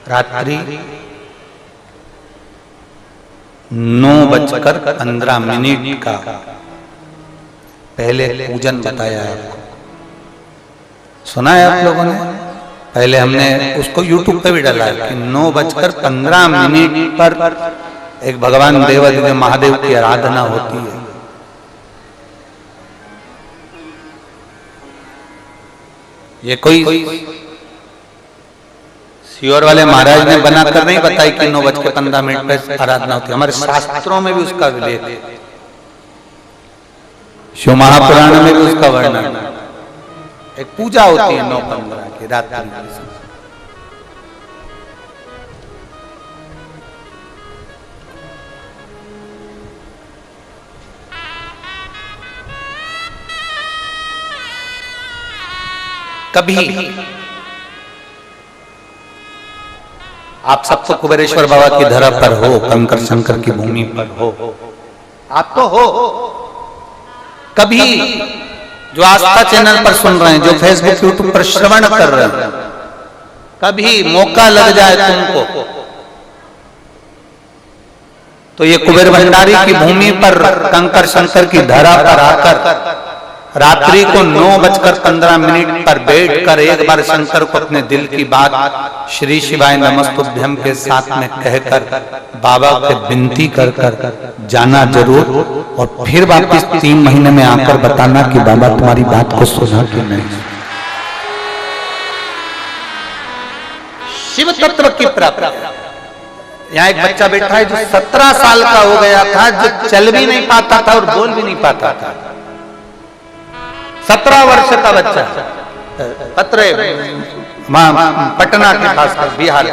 रात्रि 9:15 का पहले पूजन बताया है आपको, सुना है आप लोगों ने? पहले हमने उसको YouTube पे भी डाला है कि 9:15 पर एक भगवान देवादिदेव महादेव की आराधना होती है। ये कोई सियोर वाले महाराज ने बनाकर नहीं बताई कि 9:15 पे आराधना होती है, हमारे शास्त्रों में भी उसका उल्लेख है, शिव महापुराण में भी उसका वर्णन है। एक पूजा होती है 9:15 की रात्रि। कभी आप सबको कुबेरेश्वर बाबा की धरा पर हो, कंकर शंकर की भूमि पर हो, आप तो हो। कभी जो आस्था चैनल पर सुन रहे हैं, जो फेसबुक यूट्यूब पर श्रवण कर रहे हैं, कभी मौका लग जाए तुमको तो ये कुबेर भंडारी की भूमि पर कंकर शंकर की धरा पर आकर रात्रि को 9:15 पर बैठकर एक बार शंकर को अपने दिल की बात श्री शिवाय नमस्तुभ्यं के साथ में कहकर बाबा के विनती कर जाना जरूर, और फिर वापिस 3 महीने में आकर बताना कि बाबा तुम्हारी बात को सुना कि नहीं। शिव तत्व की प्राप्ति। यहाँ एक बच्चा बैठा है जो 17 साल का हो गया था, जो चल भी नहीं पाता था और बोल भी नहीं पाता था। 17 वर्ष का बच्चा, पटना के खासकर बिहार,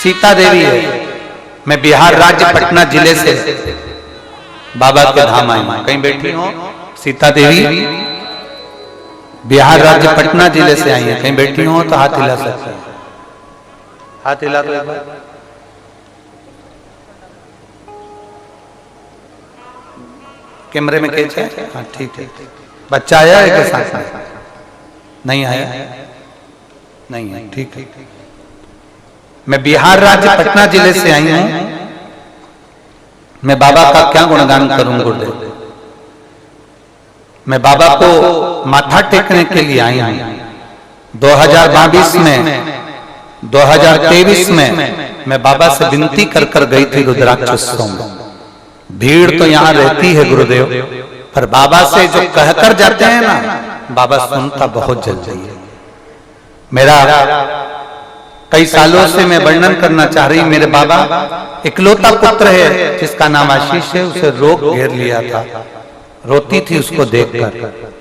सीता देवी है। मैं बिहार राज्य पटना जिले से बाबा के धाम आई हूं। कहीं बैठी हो? सीता देवी बिहार राज्य पटना जिले से आई है। कहीं बैठी हो तो हाथ हिला सकते हैं, हाथ हिला दो एक बार। कैमरे में कैच है? हाँ ठीक है। बच्चा आया है के साथ में? नहीं आया? नहीं है, ठीक है। मैं बिहार राज्य पटना जिले से आई हूं। मैं बाबा का क्या गुणगान करूं गुरुदेव। मैं बाबा को माथा टेकने के लिए आई हूं। 2022 में 2023 में मैं बाबा से विनती कर गई थी रुद्राक्ष उत्सव में। भीड़ तो यहाँ रहती है गुरुदेव, पर बाबा से जो कहकर जाते हैं ना, बाबा सुनता बहुत जल्दी है। मेरा कई सालों से मैं वर्णन करना चाह रही, मेरे बाबा इकलौता पुत्र है जिसका नाम आशीष है, उसे रोग घेर लिया था। रोती थी उसको देखकर।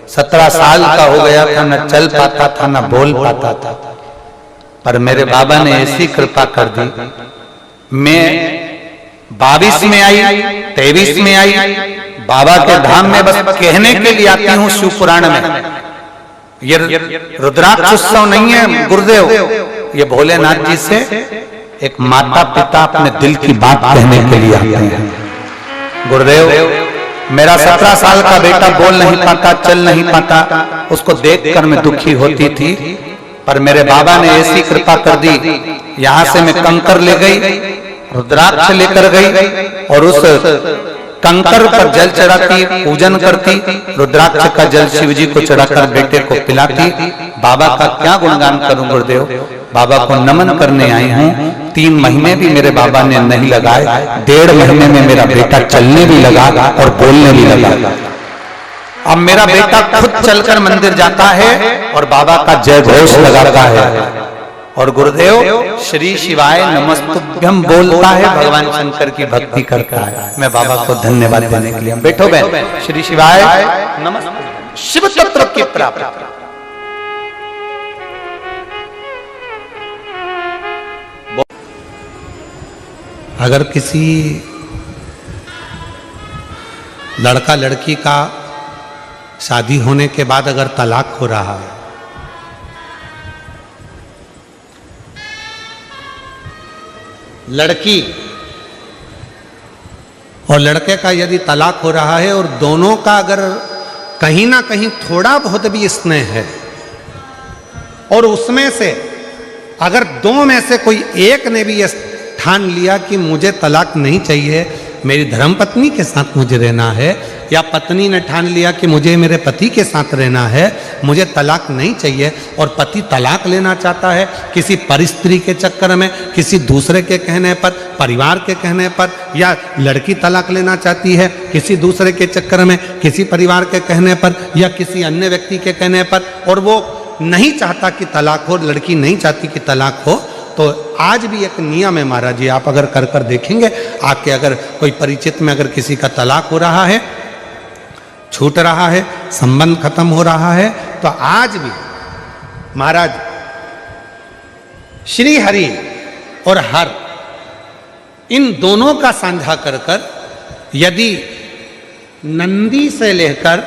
17 साल का हो गया था, न चल पाता था न बोल पाता था, पर मेरे बाबा ने ऐसी कृपा कर दी। मैं 22 में आई, 23 में आई, बाबा के धाम में बस कहने के लिए आती हूँ। शिव पुराण में ये रुद्राक्ष उत्सव नहीं है गुरुदेव, ये भोलेनाथ जी से एक माता पिता अपने दिल की बात कहने के लिए आते हैं। गुरुदेव, मेरा 17 साल का बेटा बोल नहीं पाता, चल नहीं पाता, उसको देखकर मैं दुखी होती थी, पर मेरे बाबा ने ऐसी कृपा कर दी। यहां से मैं कंकर ले गई, रुद्राक्ष लेकर गई और उस कंकर पर जल चढ़ाती, पूजन करती, रुद्राक्ष का जल शिव जी को चढ़ाकर बेटे को पिलाती। बाबा का क्या गुणगान करूं गुरुदेव। बाबा को नमन करने आई हूं। 3 महीने भी मेरे बाबा ने नहीं लगाए, 1.5 महीने में मेरा बेटा चलने भी लगा और बोलने भी लगा। अब मेरा बेटा खुद चलकर मंदिर जाता है और बाबा का जय घोष लगाता है, और गुरुदेव श्री शिवाय नमस्तुभ्यं बोलता है, भगवान शंकर की भक्ति करता है। मैं बाबा को धन्यवाद देने के लिए, बैठो बहन, श्री शिवाय नमस्तुभ्यं। शिव तत्व की प्राप्ति। अगर किसी लड़का लड़की का शादी होने के बाद अगर तलाक हो रहा है, लड़की और लड़के का यदि तलाक हो रहा है और दोनों का अगर कहीं ना कहीं थोड़ा बहुत भी स्नेह है, और उसमें से अगर दो में से कोई एक ने भी यह ठान लिया कि मुझे तलाक नहीं चाहिए, मेरी धर्मपत्नी के साथ मुझे रहना है, या पत्नी ने ठान लिया कि मुझे मेरे पति के साथ रहना है, मुझे तलाक नहीं चाहिए, और पति तलाक लेना चाहता है किसी परिस्त्री के चक्कर में, किसी दूसरे के कहने पर, परिवार के कहने पर, या लड़की तलाक लेना चाहती है किसी दूसरे के चक्कर में, किसी परिवार के कहने पर या किसी अन्य व्यक्ति के कहने पर, और वो नहीं चाहता कि तलाक हो, लड़की नहीं चाहती कि तलाक हो, तो आज भी एक नियम है महाराज जी, आप अगर कर कर देखेंगे, आपके अगर कोई परिचित में अगर किसी का तलाक हो रहा है, छूट रहा है, संबंध खत्म हो रहा है, तो आज भी महाराज श्री हरि और हर इन दोनों का साझा कर कर यदि नंदी से लेकर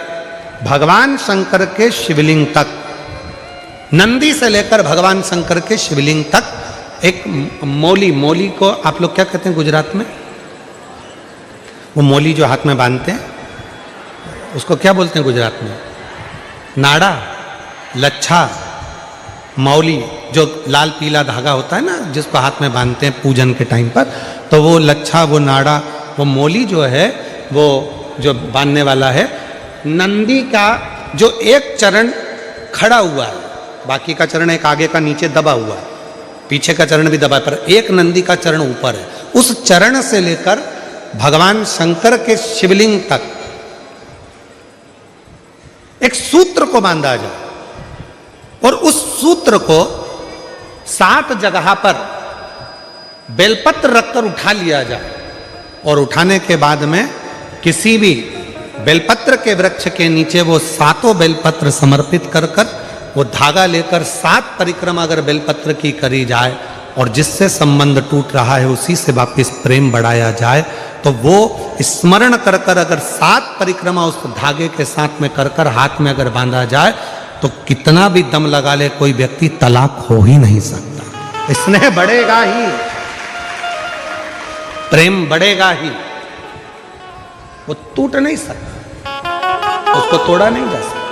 भगवान शंकर के शिवलिंग तक, नंदी से लेकर भगवान शंकर के शिवलिंग तक एक मौली, मौली को आप लोग क्या कहते हैं गुजरात में? वो मौली जो हाथ में बांधते हैं उसको क्या बोलते हैं गुजरात में? नाड़ा, लच्छा, मौली, जो लाल पीला धागा होता है ना जिसको हाथ में बांधते हैं पूजन के टाइम पर, तो वो लच्छा, वो नाड़ा, वो मौली जो है वो जो बांधने वाला है, नंदी का जो एक चरण खड़ा हुआ है, बाकी का चरण एक आगे का नीचे दबा हुआ है, पीछे का चरण भी दबा है, पर एक नंदी का चरण ऊपर है, उस चरण से लेकर भगवान शंकर के शिवलिंग तक एक सूत्र को बांधा जाए, और उस सूत्र को 7 जगह पर बेलपत्र रखकर उठा लिया जाए, और उठाने के बाद में किसी भी बेलपत्र के वृक्ष के नीचे वो 7 बेलपत्र समर्पित कर कर वो धागा लेकर 7 परिक्रमा अगर बेलपत्र की करी जाए, और जिससे संबंध टूट रहा है उसी से वापिस प्रेम बढ़ाया जाए, तो वो स्मरण कर कर अगर 7 परिक्रमा उस धागे के साथ में कर कर हाथ में अगर बांधा जाए, तो कितना भी दम लगा ले कोई व्यक्ति तलाक हो ही नहीं सकता। स्नेह बढ़ेगा ही, प्रेम बढ़ेगा ही, वो टूट नहीं सकता, उसको तोड़ा नहीं जा सकता।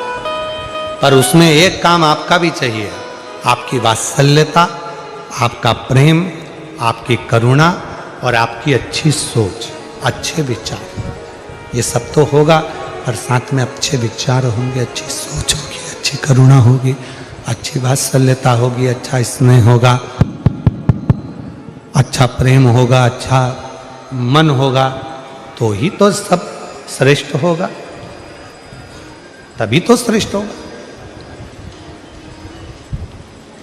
पर उसमें एक काम आपका भी चाहिए, आपकी वात्सल्यता, आपका प्रेम, आपकी करुणा और आपकी अच्छी सोच, अच्छे विचार, ये सब तो होगा, पर साथ में अच्छे विचार होंगे, अच्छी सोच होगी, अच्छी करुणा होगी, अच्छी वात्सल्यता होगी, अच्छा स्नेह होगा, अच्छा प्रेम होगा, अच्छा मन होगा, तो ही तो सब श्रेष्ठ होगा, तभी तो श्रेष्ठ होगा।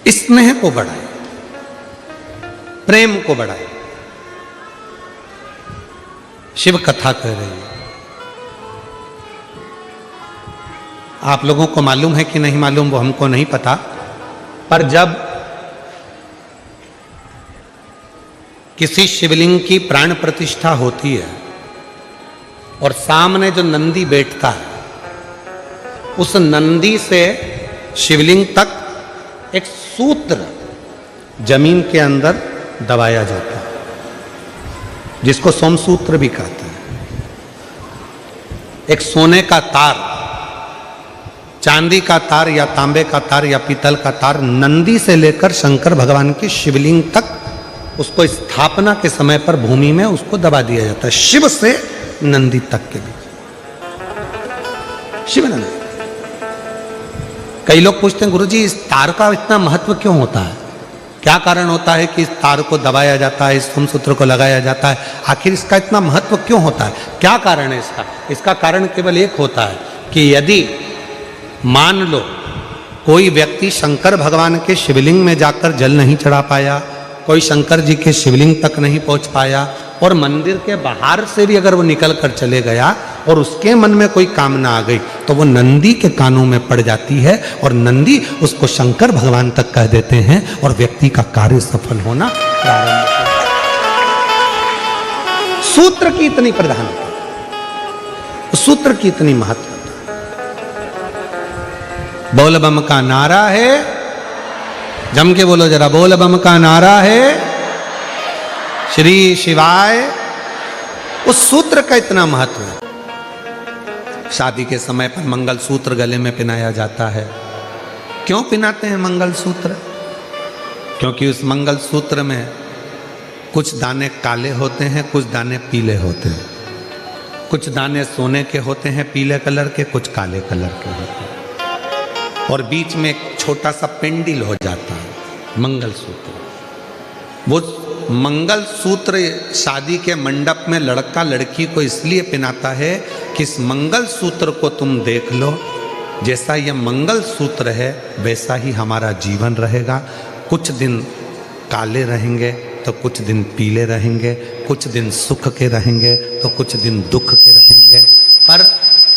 स्नेह को बढ़ाए, प्रेम को बढ़ाए। शिव कथा कह रही है, आप लोगों को मालूम है कि नहीं मालूम वो हमको नहीं पता, पर जब किसी शिवलिंग की प्राण प्रतिष्ठा होती है और सामने जो नंदी बैठता है, उस नंदी से शिवलिंग तक एक सूत्र जमीन के अंदर दबाया जाता है, जिसको सोमसूत्र भी कहते हैं। एक सोने का तार, चांदी का तार या तांबे का तार या पीतल का तार नंदी से लेकर शंकर भगवान की शिवलिंग तक उसको स्थापना के समय पर भूमि में उसको दबा दिया जाता है, शिव से नंदी तक के बीच, शिव नंदी। कई लोग पूछते हैं गुरुजी इस तार का इतना महत्व क्यों होता है, क्या कारण होता है कि इस तार को दबाया जाता है, इस सोमसूत्र को लगाया जाता है, आखिर इसका इतना महत्व क्यों होता है, क्या कारण है इसका? इसका कारण केवल एक होता है कि यदि मान लो कोई व्यक्ति शंकर भगवान के शिवलिंग में जाकर जल नहीं चढ़ा पाया, कोई शंकर जी के शिवलिंग तक नहीं पहुंच पाया, और मंदिर के बाहर से भी अगर वो निकल कर चले गया और उसके मन में कोई कामना आ गई, तो वो नंदी के कानों में पड़ जाती है, और नंदी उसको शंकर भगवान तक कह देते हैं, और व्यक्ति का कार्य सफल होना प्रारंभ होता है। सूत्र की इतनी प्रधानता, सूत्र की इतनी महत्वता। बोल बम का नारा है, जम के बोलो जरा, बोल बम का नारा है, श्री शिवाय। उस सूत्र का इतना महत्व है। शादी के समय पर मंगल सूत्र गले में पहनाया जाता है, क्यों पहनाते हैं मंगलसूत्र? क्योंकि उस मंगलसूत्र में कुछ दाने काले होते हैं, कुछ दाने पीले होते हैं। कुछ दाने सोने के होते हैं पीले कलर के, कुछ काले कलर के होते हैं, और बीच में एक छोटा सा पेंडिल हो जाता है मंगलसूत्र। वो मंगलसूत्र शादी के मंडप में लड़का लड़की को इसलिए पहनाता है कि इस मंगलसूत्र को तुम देख लो, जैसा यह मंगलसूत्र है वैसा ही हमारा जीवन रहेगा। कुछ दिन काले रहेंगे तो कुछ दिन पीले रहेंगे, कुछ दिन सुख के रहेंगे तो कुछ दिन दुख के रहेंगे। पर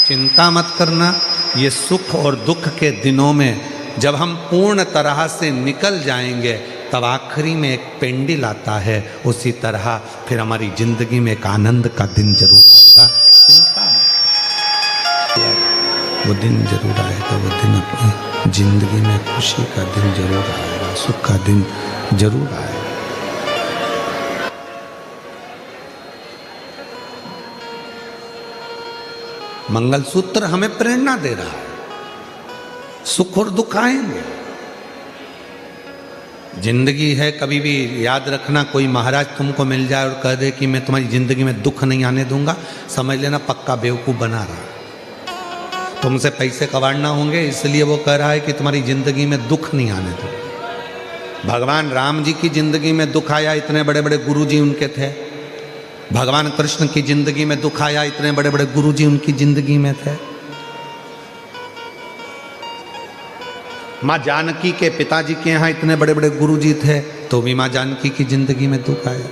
चिंता मत करना, ये सुख और दुख के दिनों में जब हम पूर्ण तरह से निकल जाएंगे तब आखिरी में एक पेंडिल आता है। उसी तरह फिर हमारी जिंदगी में एक आनंद का दिन जरूर आएगा। चिंता मत, वो दिन जरूर आएगा। वो दिन अपनी जिंदगी में खुशी का दिन जरूर आएगा, सुख का दिन जरूर आएगा। मंगलसूत्र हमें प्रेरणा दे रहा है। सुख और दुख आएंगे, जिंदगी है। कभी भी याद रखना, कोई महाराज तुमको मिल जाए और कह दे कि मैं तुम्हारी जिंदगी में दुख नहीं आने दूंगा, समझ लेना पक्का बेवकूफ बना रहा। तुमसे पैसे कमाना होंगे इसलिए वो कह रहा है कि तुम्हारी जिंदगी में दुख नहीं आने दो। भगवान राम जी की जिंदगी में दुख आया, इतने बड़े बड़े गुरु जी उनके थे। भगवान कृष्ण की जिंदगी में दुख आया, इतने बड़े बड़े गुरु जी उनकी जिंदगी में थे। माँ जानकी के पिताजी के यहाँ इतने बड़े बड़े गुरु जी थे, तो भी माँ जानकी की जिंदगी में दुख आया।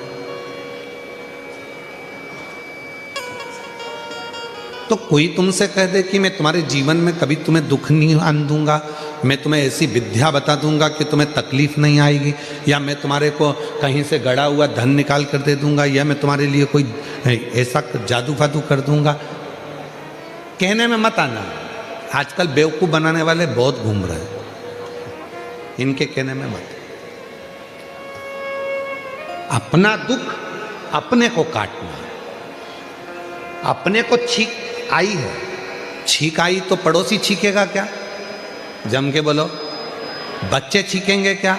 तो कोई तुमसे कह दे कि मैं तुम्हारे जीवन में कभी तुम्हें दुख नहीं आने दूंगा, मैं तुम्हें ऐसी विद्या बता दूंगा कि तुम्हें तकलीफ नहीं आएगी, या मैं तुम्हारे को कहीं से गड़ा हुआ धन निकाल कर दे दूंगा, या मैं तुम्हारे लिए कोई ऐसा जादू फादू कर दूंगा, कहने में मत आना। आजकल बेवकूफ़ बनाने वाले बहुत घूम रहे हैं, इनके कहने में मत। अपना दुख अपने को काटना। अपने को छींक आई है, छींक आई तो पड़ोसी छींकेगा क्या? जम के बोलो, बच्चे छींकेंगे क्या?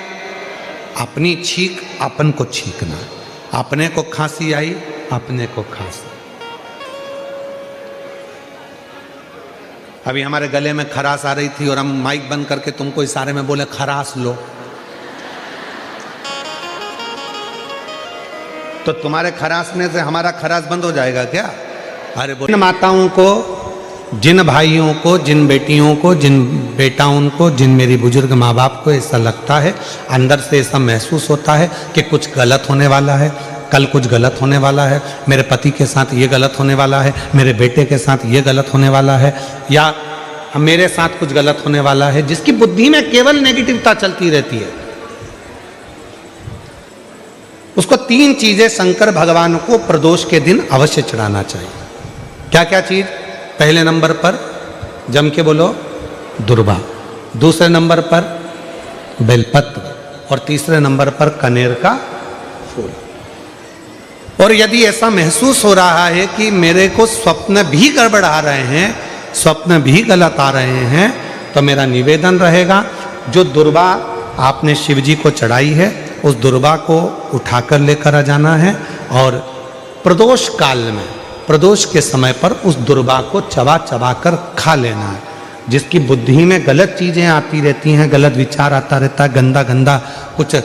अपनी छींक अपन को छींकना। अपने को खांसी आई, अपने को खांसी। अभी हमारे गले में खराश आ रही थी और हम माइक बंद करके तुमको इशारे में बोले खराश लो, तो तुम्हारे खराशने से हमारा खराश बंद हो जाएगा क्या? अरे जिन माताओं को, जिन भाइयों को, जिन बेटियों को, जिन बेटाओं को, जिन मेरी बुजुर्ग माँ बाप को ऐसा लगता है, अंदर से ऐसा महसूस होता है कि कुछ गलत होने वाला है, कल कुछ गलत होने वाला है, मेरे पति के साथ ये गलत होने वाला है, मेरे बेटे के साथ ये गलत होने वाला है, या मेरे साथ कुछ गलत होने वाला है, जिसकी बुद्धि में केवल नेगेटिविटी चलती रहती है, उसको 3 चीजें शंकर भगवान को प्रदोष के दिन अवश्य चढ़ाना चाहिए। क्या क्या चीज? पहले नंबर पर जम के बोलो दुर्वा, दूसरे नंबर पर बेलपत्र, और तीसरे नंबर पर कनेर का फूल। और यदि ऐसा महसूस हो रहा है कि मेरे को स्वप्न भी गड़बड़ आ रहे हैं, स्वप्न भी गलत आ रहे हैं, तो मेरा निवेदन रहेगा, जो दुर्वा आपने शिव जी को चढ़ाई है उस दुर्वा को उठाकर लेकर आ जाना है, और प्रदोष काल में, प्रदोष के समय पर उस दुर्वा को चबा चबा कर खा लेना है। जिसकी बुद्धि में गलत चीज़ें आती रहती हैं, गलत विचार आता रहता है, गंदा गंदा कुछ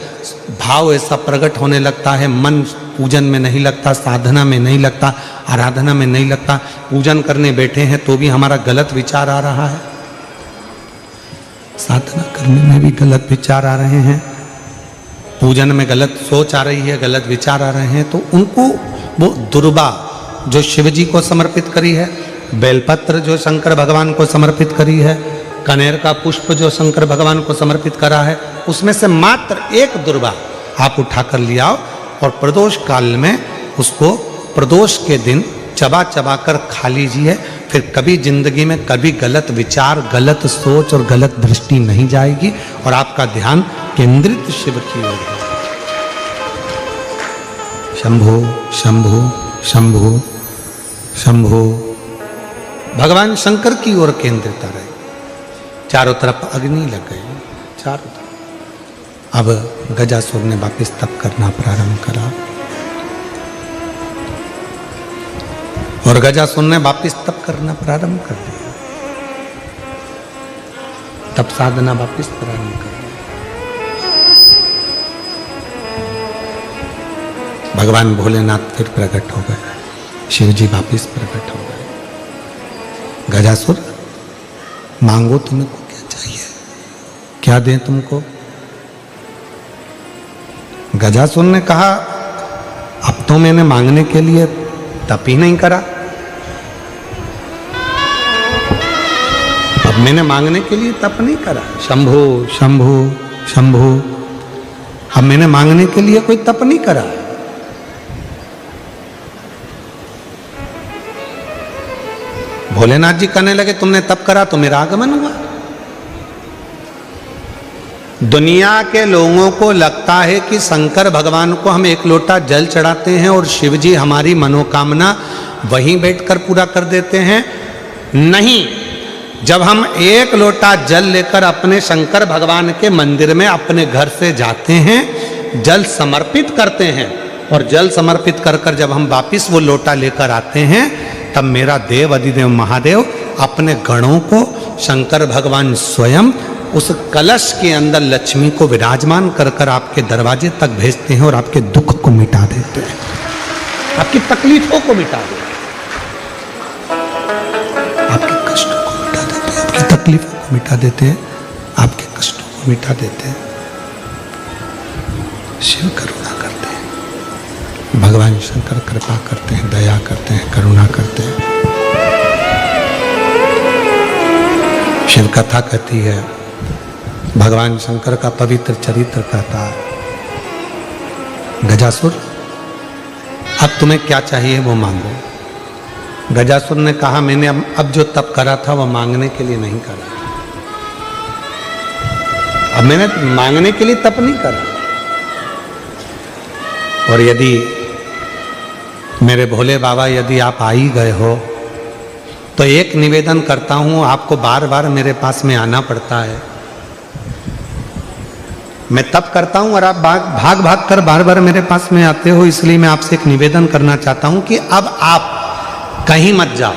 भाव ऐसा प्रकट होने लगता है, मन पूजन में नहीं लगता, साधना में नहीं लगता, आराधना में नहीं लगता, पूजन करने बैठे हैं तो भी हमारा गलत विचार आ रहा है, साधना करने में भी गलत विचार आ रहे हैं, पूजन में गलत सोच आ रही है, गलत विचार आ रहे हैं, तो उनको वो दुर्वा जो शिव जी को समर्पित करी है, बेलपत्र जो शंकर भगवान को समर्पित करी है, कनेर का पुष्प जो शंकर भगवान को समर्पित करा है, उसमें से मात्र एक दुर्वा आप उठाकर ले आओ और प्रदोष काल में उसको प्रदोष के दिन चबा चबा कर खा लीजिए। फिर कभी जिंदगी में कभी गलत विचार, गलत सोच और गलत दृष्टि नहीं जाएगी और आपका ध्यान केंद्रित शिव की ओर है। शंभो शंभो शंभो शंभो, भगवान शंकर की ओर केंद्रित रहे। चारों तरफ अग्नि लग गई। विचार था। अब गजासुर ने वापस तप करना प्रारंभ करा और गजासुर ने वापस तप करना प्रारंभ कर दिया। तप साधना वापस प्रारंभ कर दी। भगवान भोलेनाथ फिर प्रकट हो गए, शिव जी वापस प्रकट हो गए। गजासुर मांगो, तुमको क्या चाहिए, क्या दें तुमको? गजासुर ने कहा अब तो मैंने मांगने के लिए तप ही नहीं करा, अब मैंने मांगने के लिए तप नहीं करा। शंभो शंभो शंभो, अब मैंने मांगने के लिए कोई तप नहीं करा। भोलेनाथ जी कहने लगे तुमने तप करा तो मेरा आगमन हुआ। दुनिया के लोगों को लगता है कि शंकर भगवान को हम एक लोटा जल चढ़ाते हैं और शिव जी हमारी मनोकामना वहीं बैठकर पूरा कर देते हैं। नहीं, जब हम एक लोटा जल लेकर अपने शंकर भगवान के मंदिर में अपने घर से जाते हैं, जल समर्पित करते हैं और जल समर्पित कर कर जब हम वापिस वो लोटा लेकर आते हैं, तब मेरा देव अधिदेव महादेव अपने गणों को शंकर भगवान स्वयं उस कलश के अंदर लक्ष्मी को विराजमान कर कर आपके दरवाजे तक भेजते हैं और आपके दुख को मिटा देते हैं, आपकी तकलीफों को मिटा देते हैं, आपके कष्टों को मिटा देते हैं, आपकी तकलीफों को मिटा देते हैं, आपके कष्टों को मिटा देते हैं। शिव करुणा करते हैं, भगवान शंकर कृपा करते हैं, दया करते हैं, करुणा करते हैं। शिव कथा कहती है, भगवान शंकर का पवित्र चरित्र कहता है, गजासुर अब तुम्हें क्या चाहिए वो मांगो। गजासुर ने कहा मैंने अब जो तप करा था वो मांगने के लिए नहीं करा, अब मैंने मांगने के लिए तप नहीं करा। और यदि मेरे भोले बाबा यदि आप आ ही गए हो तो एक निवेदन करता हूं, आपको बार बार मेरे पास में आना पड़ता है, मैं तप करता हूं और आप भाग भाग कर बार बार मेरे पास में आते हो, इसलिए मैं आपसे एक निवेदन करना चाहता हूं कि अब आप कहीं मत जाओ,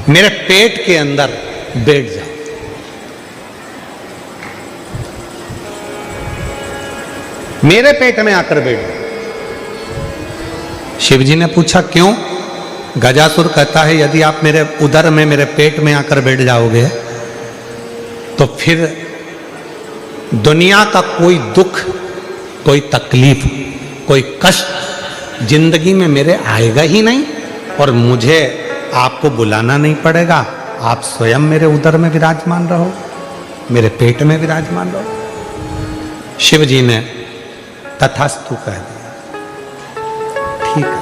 मेरे पेट के अंदर बैठ जाओ। मेरे पेट में आकर बैठ जाओ। शिव जी ने पूछा क्यों? गजासुर कहता है यदि आप मेरे उदर में मेरे पेट में आकर बैठ जाओगे तो फिर दुनिया का कोई दुख, कोई तकलीफ, कोई कष्ट जिंदगी में मेरे आएगा ही नहीं और मुझे आपको बुलाना नहीं पड़ेगा, आप स्वयं मेरे उदर में विराजमान रहो, मेरे पेट में विराजमान रहो। शिव जी ने तथास्तु कह दिया, ठीक है।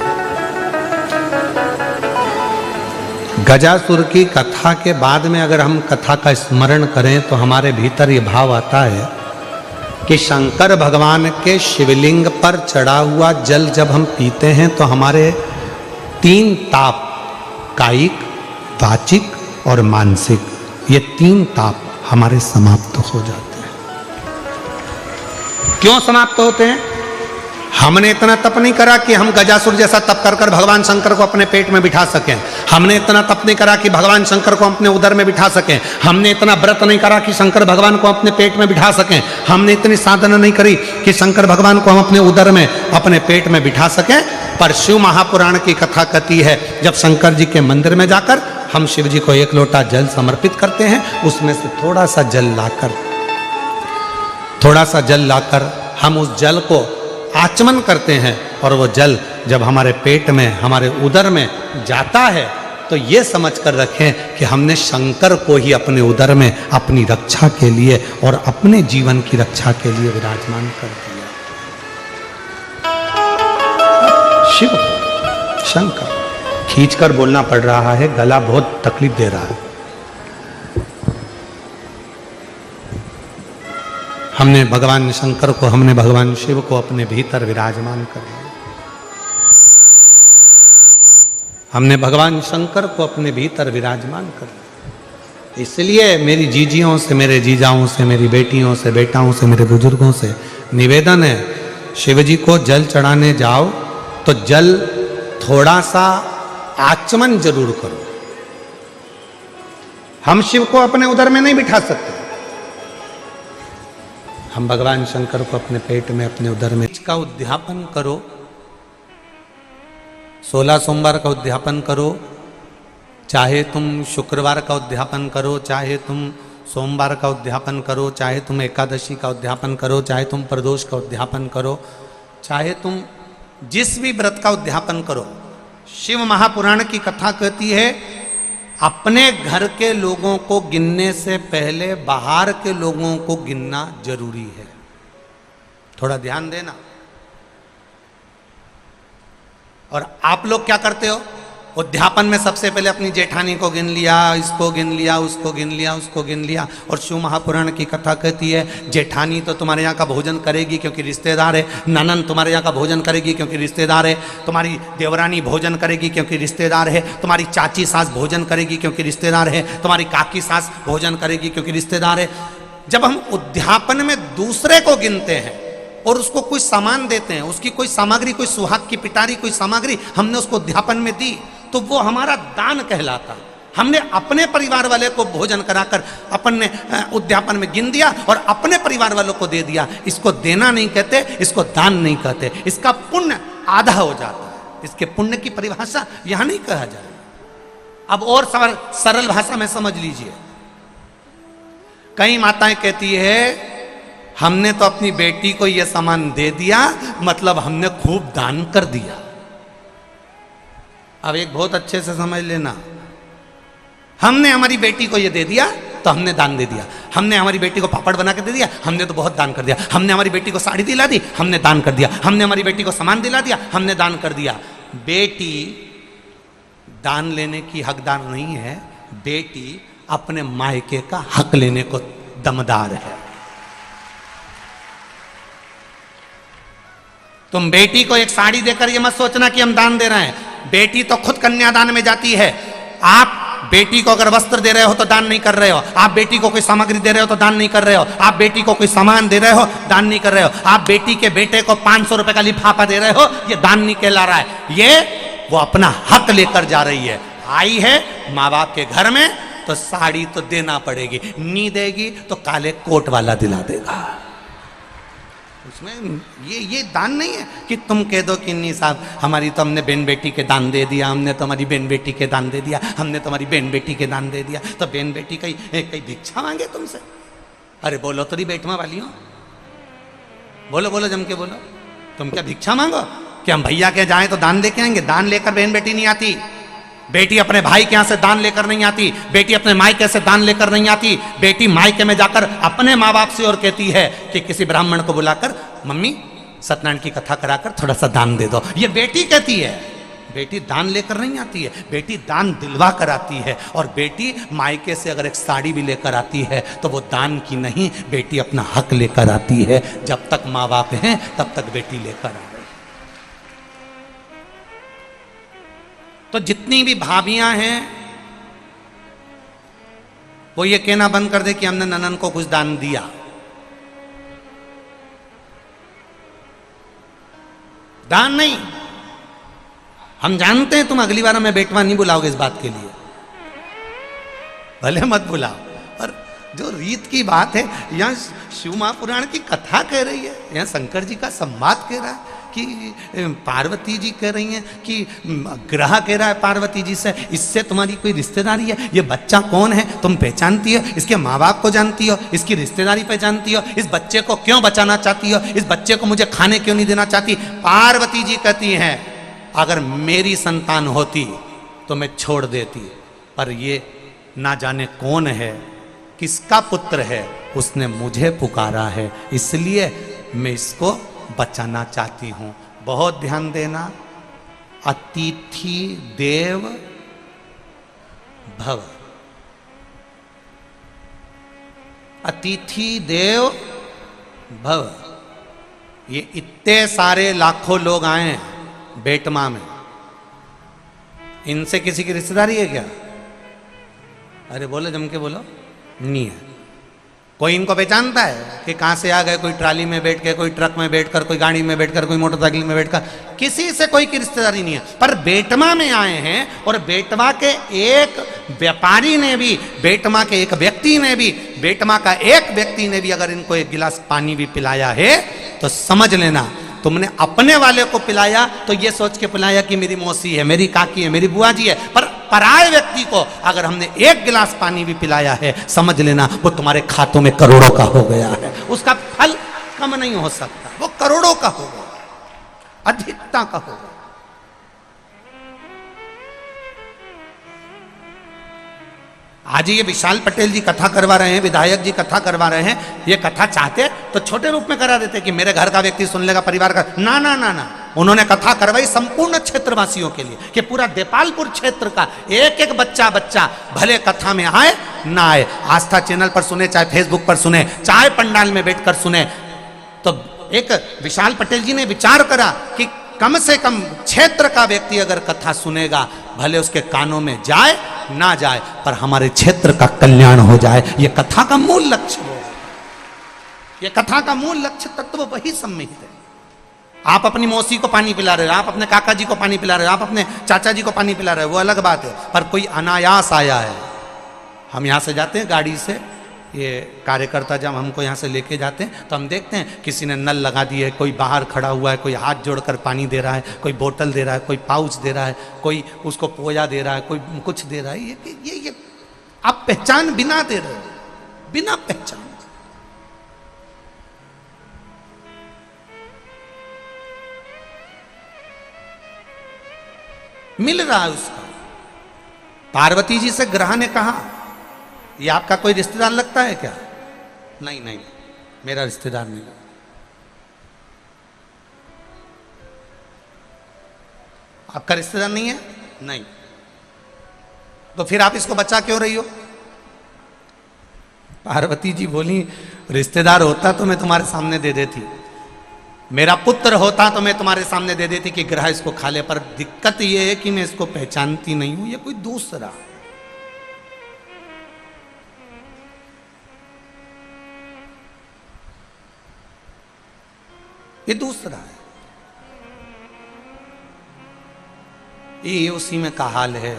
गजासुर की कथा के बाद में अगर हम कथा का स्मरण करें तो हमारे भीतर ये भाव आता है कि शंकर भगवान के शिवलिंग पर चढ़ा हुआ जल जब हम पीते हैं तो हमारे 3 ताप, कायिक, वाचिक और मानसिक, ये 3 ताप हमारे समाप्त हो जाते हैं। क्यों समाप्त होते हैं? हमने इतना तप नहीं करा कि हम गजासुर जैसा तप कर कर भगवान शंकर को अपने पेट में बिठा सकें। हमने इतना तप नहीं करा कि भगवान शंकर को अपने उदर में बिठा सकें। हमने इतना व्रत नहीं करा कि शंकर भगवान को अपने पेट में बिठा सकें। हमने इतनी साधना नहीं करी कि शंकर भगवान को हम अपने उदर में, अपने पेट में बिठा सकें। पर शिव महापुराण की कथा कहती है, जब शंकर जी के मंदिर में जाकर हम शिव जी को 1 लोटा जल समर्पित करते हैं, उसमें से थोड़ा सा जल लाकर हम उस जल को आचमन करते हैं और वो जल जब हमारे पेट में, हमारे उदर में जाता है तो ये समझ कर रखें कि हमने शंकर को ही अपने उदर में अपनी रक्षा के लिए और अपने जीवन की रक्षा के लिए विराजमान कर दिया। शिव शंकर खींचकर बोलना पड़ रहा है, गला बहुत तकलीफ दे रहा है। हमने भगवान शंकर को, हमने भगवान शिव को अपने भीतर विराजमान कर लिया। हमने भगवान शंकर को अपने भीतर विराजमान कर लिया। इसलिए मेरी जीजियों से, मेरे जीजाओं से, मेरी बेटियों से, बेटाओं से, मेरे बुजुर्गों से निवेदन है, शिव जी को जल चढ़ाने जाओ तो जल थोड़ा सा आचमन जरूर करो। हम शिव को अपने उदर में नहीं बिठा सकते, हम भगवान शंकर को अपने पेट में, अपने उदर में। इसका उद्यापन करो, 16 सोमवार का उद्यापन करो, चाहे तुम शुक्रवार का उद्यापन करो, चाहे तुम सोमवार का उद्यापन करो, चाहे तुम एकादशी का उद्यापन करो, चाहे तुम प्रदोष का उद्यापन करो, चाहे तुम जिस भी व्रत का उद्यापन करो। शिव महापुराण की कथा कहती है अपने घर के लोगों को गिनने से पहले बाहर के लोगों को गिनना जरूरी है। थोड़ा ध्यान देना। और आप लोग क्या करते हो? उद्यापन में सबसे पहले अपनी जेठानी को गिन लिया, इसको गिन लिया, उसको गिन लिया, उसको गिन लिया। और शिव महापुराण की कथा कहती है जेठानी तो तुम्हारे यहाँ का भोजन करेगी क्योंकि रिश्तेदार है, ननन तुम्हारे यहाँ का भोजन करेगी क्योंकि रिश्तेदार है, तुम्हारी देवरानी भोजन करेगी क्योंकि रिश्तेदार है, तुम्हारी चाची सास भोजन करेगी क्योंकि रिश्तेदार है, तुम्हारी काकी सास भोजन करेगी क्योंकि रिश्तेदार है। जब हम उद्यापन में दूसरे को गिनते हैं और उसको कोई सामान देते हैं, उसकी कोई सामग्री, कोई सुहाग की पिटारी, कोई सामग्री हमने उसको उद्यापन में दी, तो वो हमारा दान कहलाता। हमने अपने परिवार वाले को भोजन कराकर अपन ने उद्यापन में गिन दिया और अपने परिवार वालों को दे दिया। इसको देना नहीं कहते, इसको दान नहीं कहते, इसका पुण्य आधा हो जाता है। इसके पुण्य की परिभाषा यहां नहीं कहा जाए। अब और सरल भाषा में समझ लीजिए। कई माताएं कहती है हमने तो अपनी बेटी को यह सामान दे दिया, मतलब हमने खूब दान कर दिया। अब एक बहुत अच्छे से समझ लेना, हमने हमारी बेटी को ये दे दिया तो हमने दान दे दिया। हमने हमारी बेटी को पापड़ बना के दे दिया, हमने तो बहुत दान कर दिया। हमने हमारी बेटी को साड़ी दिला दी, हमने दान कर दिया। हमने हमारी बेटी को सामान दिला दिया, हमने दान कर दिया। बेटी दान लेने की हकदार नहीं है, बेटी अपने मायके का हक लेने को दमदार है। तुम बेटी को एक साड़ी देकर ये मत सोचना कि हम दान दे रहे हैं। बेटी तो खुद कन्यादान में जाती है। आप बेटी को अगर वस्त्र दे रहे हो तो दान नहीं कर रहे हो। आप बेटी को कोई सामग्री दे रहे हो तो दान नहीं कर रहे हो। आप बेटी को कोई सामान दे रहे हो, दान नहीं कर रहे हो। आप बेटी के बेटे को 500 रुपए का लिफाफा दे रहे हो, ये दान नहीं कहला रहा है। ये वो अपना हक लेकर जा रही है। आई है माँ बाप के घर में तो साड़ी तो देना पड़ेगी, नहीं देगी तो काले कोट वाला दिला देगा। उसमें ये दान नहीं है कि तुम कह दो कि नहीं साहब हमारी तो हमने बहन बेटी के दान दे दिया, हमने तो हमारी बहन बेटी के दान दे दिया, हमने तो हमारी बहन बेटी के दान दे दिया। तो बहन बेटी कहीं भिक्षा मांगे तुमसे? अरे बोलो तो बेटमा वाली हो, बोलो बोलो जम के बोलो। तुम क्या भिक्षा मांगो कि हम भैया के जाएं तो दान लेके आएंगे? दान लेकर बहन बेटी नहीं आती। बेटी अपने भाई के यहाँ से दान लेकर नहीं आती। बेटी अपने मायके से दान लेकर नहीं आती। बेटी मायके में जाकर अपने माँ बाप से और कहती है कि किसी ब्राह्मण को बुलाकर मम्मी सत्यनारायण की कथा कराकर थोड़ा सा दान दे दो। ये बेटी कहती है। बेटी दान लेकर नहीं आती है, बेटी दान दिलवा कर आती है। और बेटी मायके से अगर एक साड़ी भी लेकर आती है तो वो दान की नहीं, बेटी अपना हक लेकर आती है। जब तक माँ बाप हैं तब तक बेटी लेकर आ रही। तो जितनी भी भाभियां हैं वो ये कहना बंद कर दे कि हमने ननन को कुछ दान दिया। दान नहीं। हम जानते हैं तुम अगली बार हमें बेटवा नहीं बुलाओगे इस बात के लिए, भले मत बुलाओ। और जो रीत की बात है, यहाँ शिव महापुराण की कथा कह रही है, यहाँ शंकर जी का संवाद कह रहा है कि पार्वती जी कह रही हैं कि ग्रह कह रहा है पार्वती जी से, इससे तुम्हारी कोई रिश्तेदारी है? ये बच्चा कौन है तुम पहचानती हो? इसके माँ बाप को जानती हो? इसकी रिश्तेदारी पहचानती हो? इस बच्चे को क्यों बचाना चाहती हो? इस बच्चे को मुझे खाने क्यों नहीं देना चाहती? पार्वती जी कहती हैं अगर मेरी संतान होती तो मैं छोड़ देती, पर ये ना जाने कौन है, किसका पुत्र है, उसने मुझे पुकारा है, इसलिए मैं इसको बचाना चाहती हूं। बहुत ध्यान देना। अतिथि देव भव, अतिथि देव भव। ये इतने सारे लाखों लोग आए हैं बेटमा में, इनसे किसी की रिश्तेदारी है क्या? अरे बोलो, जम के बोलो। नहीं है। कोई इनको पहचानता है कि कहां से आ गए? कोई ट्राली में बैठ के, कोई ट्रक में बैठकर, कोई गाड़ी में बैठकर, कोई मोटरसाइकिल में बैठकर, किसी से कोई की रिश्तेदारी नहीं है। पर बेटमा में आए हैं और बेटमा के एक व्यापारी ने भी, बेटमा के एक व्यक्ति ने भी, बेटमा का एक व्यक्ति ने भी अगर इनको एक गिलास पानी भी पिलाया है तो समझ लेना तुमने अपने वाले को पिलाया तो ये सोच के पिलाया कि मेरी मौसी है, मेरी काकी है, मेरी बुआ जी है। पर पराये व्यक्ति को अगर हमने एक गिलास पानी भी पिलाया है, समझ लेना वो तुम्हारे खातों में करोड़ों का हो गया है। उसका फल कम नहीं हो सकता, वो करोड़ों का होगा, अधिकता का होगा। आज ये विशाल पटेल जी कथा करवा रहे हैं, विधायक जी कथा करवा रहे हैं। ये कथा चाहते तो छोटे रूप में करा देते कि मेरे घर का व्यक्ति सुन लेगा, परिवार का। ना ना ना ना, उन्होंने कथा करवाई संपूर्ण क्षेत्रवासियों के लिए कि पूरा देपालपुर क्षेत्र का एक एक बच्चा भले कथा में आए ना आए, आस्था चैनल पर सुने, चाहे फेसबुक पर सुने, चाहे पंडाल में बैठकर सुने। तो एक विशाल पटेल जी ने विचार करा कि कम से कम क्षेत्र का व्यक्ति अगर कथा सुनेगा, भले उसके कानों में जाए ना जाए, पर हमारे क्षेत्र का कल्याण हो जाए। ये कथा का मूल लक्ष्य वो है। ये कथा का मूल लक्ष्य तत्व वही सम्मिलित है। आप अपनी मौसी को पानी पिला रहे हो, आप अपने काका जी को पानी पिला रहे हो, आप अपने चाचा जी को पानी पिला रहे हो, वो अलग बात है। पर कोई अनायास आया है, हम यहाँ से जाते हैं गाड़ी से, ये कार्यकर्ता जब हमको यहाँ से लेके जाते हैं तो हम देखते हैं किसी ने नल लगा दिया है, कोई बाहर खड़ा हुआ है, कोई हाथ जोड़कर पानी दे रहा है, कोई बोतल दे रहा है, कोई पाउच दे रहा है, कोई उसको पोया दे रहा है, कोई कुछ दे रहा है। ये आप पहचान बिना दे रहे हो, बिना पहचान। मिल रहा है उसका। पार्वती जी से ग्रह ने कहा, ये आपका कोई रिश्तेदार लगता है क्या? नहीं नहीं, मेरा रिश्तेदार नहीं। आपका रिश्तेदार नहीं है? नहीं। तो फिर आप इसको बचा क्यों रही हो? पार्वती जी बोली, रिश्तेदार होता तो मैं तुम्हारे सामने दे देती, मेरा पुत्र होता तो मैं तुम्हारे सामने दे देती कि ग्रह इसको खा ले। पर दिक्कत यह है कि मैं इसको पहचानती नहीं हूं, ये कोई दूसरा। ये दूसरा है। ये उसी में का हाल है।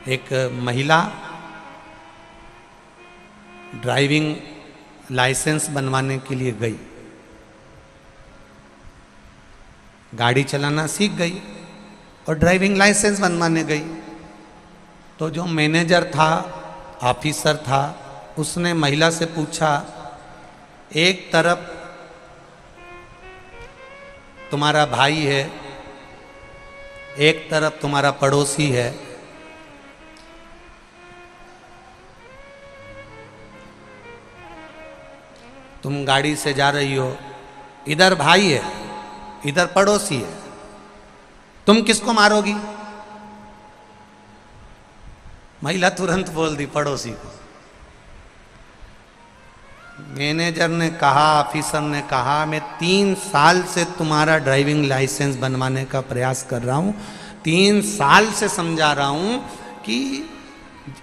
एक महिला ड्राइविंग लाइसेंस बनवाने के लिए गई, गाड़ी चलाना सीख गई और ड्राइविंग लाइसेंस बनवाने गई। तो जो मैनेजर था, ऑफिसर था, उसने महिला से पूछा, एक तरफ तुम्हारा भाई है, एक तरफ तुम्हारा पड़ोसी है, तुम गाड़ी से जा रही हो, इधर भाई है, इधर पड़ोसी है, तुम किसको मारोगी? महिला तुरंत बोल दी, पड़ोसी को। मैनेजर ने कहा, ऑफिसर ने कहा, मैं 3 साल से तुम्हारा ड्राइविंग लाइसेंस बनवाने का प्रयास कर रहा हूं, 3 साल से समझा रहा हूं कि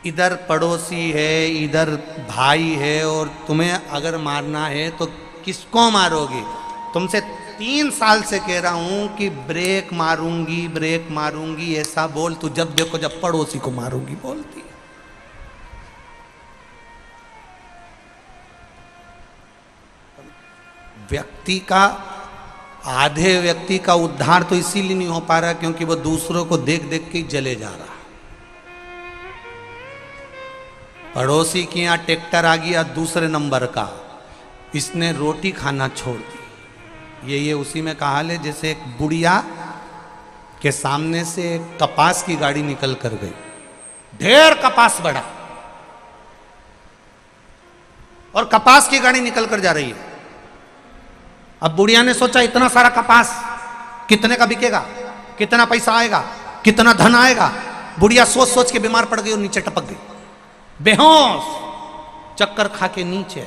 इधर पड़ोसी है, इधर भाई है, और तुम्हें अगर मारना है तो किसको मारोगी? तुमसे 3 साल से कह रहा हूं कि ब्रेक मारूंगी, ब्रेक मारूंगी, ऐसा बोल। तू जब देखो जब पड़ोसी को मारूंगी बोलती है। व्यक्ति का, आधे व्यक्ति का उद्धार तो इसीलिए नहीं हो पा रहा क्योंकि वो दूसरों को देख देख के जले जा रहा। पड़ोसी के यहाँ ट्रैक्टर आ गया दूसरे नंबर का, इसने रोटी खाना छोड़ दी। ये उसी में कहा ले, जैसे एक बुढ़िया के सामने से कपास की गाड़ी निकल कर गई, ढेर कपास बढ़ा और कपास की गाड़ी निकल कर जा रही है। अब बुढ़िया ने सोचा, इतना सारा कपास कितने का बिकेगा, कितना पैसा आएगा, कितना धन आएगा। बुढ़िया सोच सोच के बीमार पड़ गई और नीचे टपक गई, बेहोश, चक्कर खा के नीचे।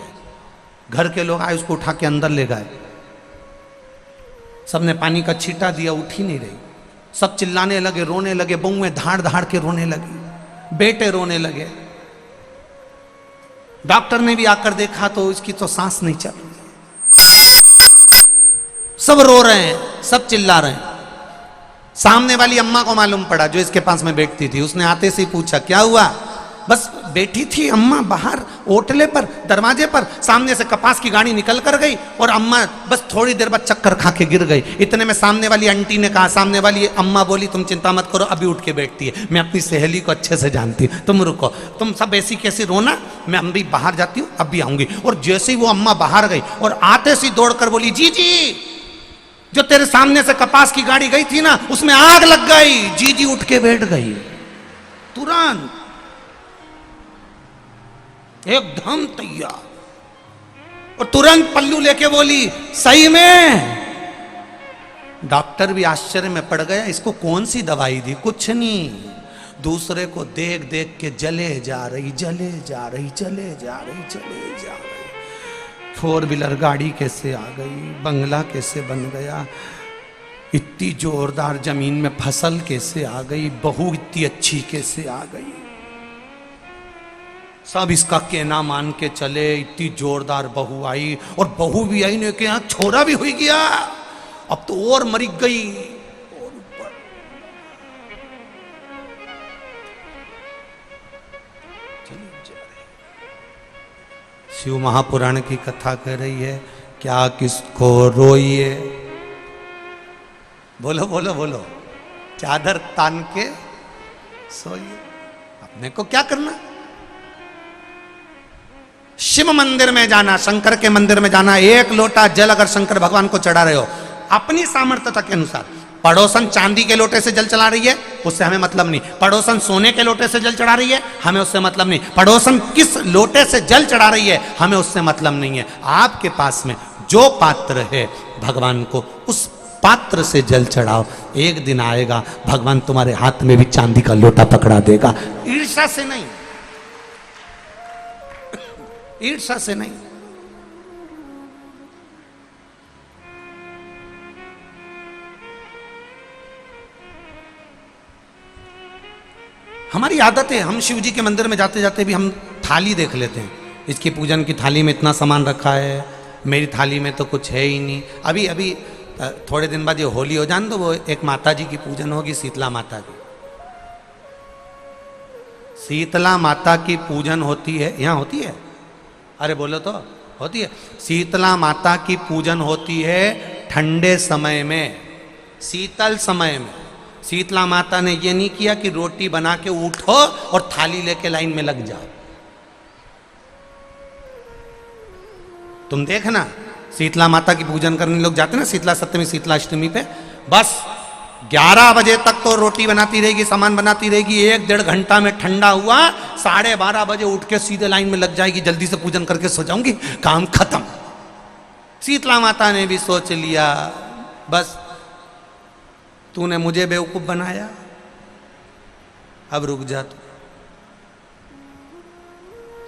घर के लोग आए, उसको उठा के अंदर ले गए, सबने पानी का छींटा दिया, उठ ही नहीं रही। सब चिल्लाने लगे, रोने लगे, बहुएं धाड़ धाड़ के रोने लगी, बेटे रोने लगे। डॉक्टर ने भी आकर देखा तो इसकी तो सांस नहीं चल रही। सब रो रहे हैं, सब चिल्ला रहे हैं। सामने वाली अम्मा को मालूम पड़ा, जो इसके पास में बैठती थी। उसने आते से ही पूछा क्या हुआ। बस बैठी थी अम्मा बाहर ओटले पर, दरवाजे पर, सामने से कपास की गाड़ी निकल कर गई और अम्मा बस थोड़ी देर बाद चक्कर खा के गिर गई। इतने में सामने वाली आंटी ने कहा, सामने वाली अम्मा बोली तुम चिंता मत करो, अभी उठ के बैठती है, मैं अपनी सहेली को अच्छे से जानती हूँ, तुम रुको, तुम सब ऐसी कैसी रोना, मैं अभी बाहर जाती हूँ, अब भी आऊंगी। और जैसे ही वो अम्मा बाहर गई और आते से दौड़ कर बोली, जी जी जो तेरे सामने से कपास की गाड़ी गई थी ना, उसमें आग लग गई। जी जी उठ के बैठ गई तुरंत, एकदम तैयार, और तुरंत पल्लू लेके बोली सही में। डॉक्टर भी आश्चर्य में पड़ गया, इसको कौन सी दवाई दी। कुछ नहीं, दूसरे को देख देख के जले जा रही, जले जा रही, जले जा रही, जले जा रही। 4 व्हीलर गाड़ी कैसे आ गई, बंगला कैसे बन गया, इतनी जोरदार जमीन में फसल कैसे आ गई, बहू इतनी अच्छी कैसे आ गई। सब इसका कहना मान के चले, इतनी जोरदार बहू आई, और बहू भी आई ने के यहाँ छोरा भी हुई गया, अब तो और मरी गई। और ऊपर शिव महापुराण की कथा कह रही है, क्या किसको रोइए, बोलो बोलो बोलो, चादर तान के सोइए, अपने को क्या करना। शिव मंदिर में जाना, शंकर के मंदिर में जाना, 1 लोटा जल अगर शंकर भगवान को चढ़ा रहे हो अपनी सामर्थ्यता के अनुसार, पड़ोसन चांदी के लोटे से जल चढ़ा रही है उससे हमें मतलब नहीं, पड़ोसन सोने के लोटे से जल चढ़ा रही है हमें उससे मतलब नहीं, पड़ोसन किस लोटे से जल चढ़ा रही है हमें उससे मतलब नहीं है। आपके पास में जो पात्र है भगवान को उस पात्र से जल चढ़ाओ, एक दिन आएगा भगवान तुम्हारे हाथ में भी चांदी का लोटा पकड़ा देगा। ईर्ष्या से नहीं, ईर्ष्या से नहीं। हमारी आदत है, हम शिव जी के मंदिर में जाते जाते भी हम थाली देख लेते हैं, इसकी पूजन की थाली में इतना सामान रखा है, मेरी थाली में तो कुछ है ही नहीं। अभी अभी थोड़े दिन बाद ये होली हो जाने तो वो एक माता जी की पूजन होगी, शीतला माता की। शीतला माता की पूजन होती है, यहाँ होती है, अरे बोलो तो होती है। शीतला माता की पूजन होती है ठंडे समय में, शीतल समय में। शीतला माता ने ये नहीं किया कि रोटी बना के उठो और थाली लेके लाइन में लग जाओ। तुम देखना शीतला माता की पूजन करने लोग जाते ना शीतला सप्तमी शीतला अष्टमी पे, बस 11 बजे तक तो रोटी बनाती रहेगी, सामान बनाती रहेगी, 1-1.5 घंटा में ठंडा हुआ, 12:30 बजे उठ के सीधे लाइन में लग जाएगी, जल्दी से पूजन करके सो जाऊंगी, काम खत्म। शीतला माता ने भी सोच लिया बस तूने मुझे बेवकूफ बनाया, अब रुक जा तू।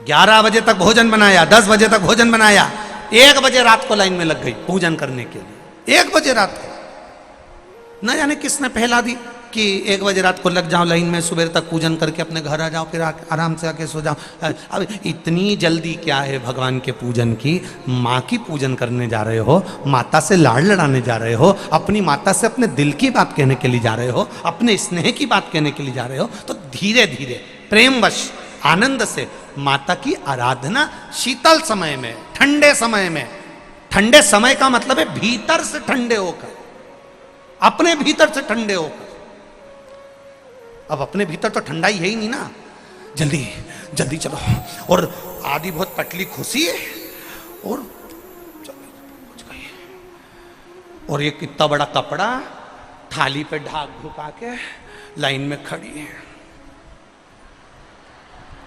11 बजे तक भोजन बनाया, 10 बजे तक भोजन बनाया, 1 बजे रात को लाइन में लग गई पूजन करने के लिए। 1 बजे रात को न जाने किसने पहला दी कि 1 बजे रात को लग जाओ लाइन में, सुबह तक पूजन करके अपने घर आ जाओ, फिर आराम से आके सो जाओ। अब इतनी जल्दी क्या है भगवान के पूजन की? माँ की पूजन करने जा रहे हो, माता से लाड़ लड़ाने जा रहे हो, अपनी माता से अपने दिल की बात कहने के लिए जा रहे हो, अपने स्नेह की बात कहने के लिए जा रहे हो, तो धीरे धीरे प्रेमवश आनंद से माता की आराधना शीतल समय में, ठंडे समय में। ठंडे समय का मतलब है भीतर से ठंडे होकर, अपने भीतर से ठंडे होकर। अब अपने भीतर तो ठंडाई है ही नहीं ना, जल्दी जल्दी चलो, और आधी बहुत पतली खुशी है और और ये कितना बड़ा कपड़ा थाली पे ढाक ढुका के लाइन में खड़ी है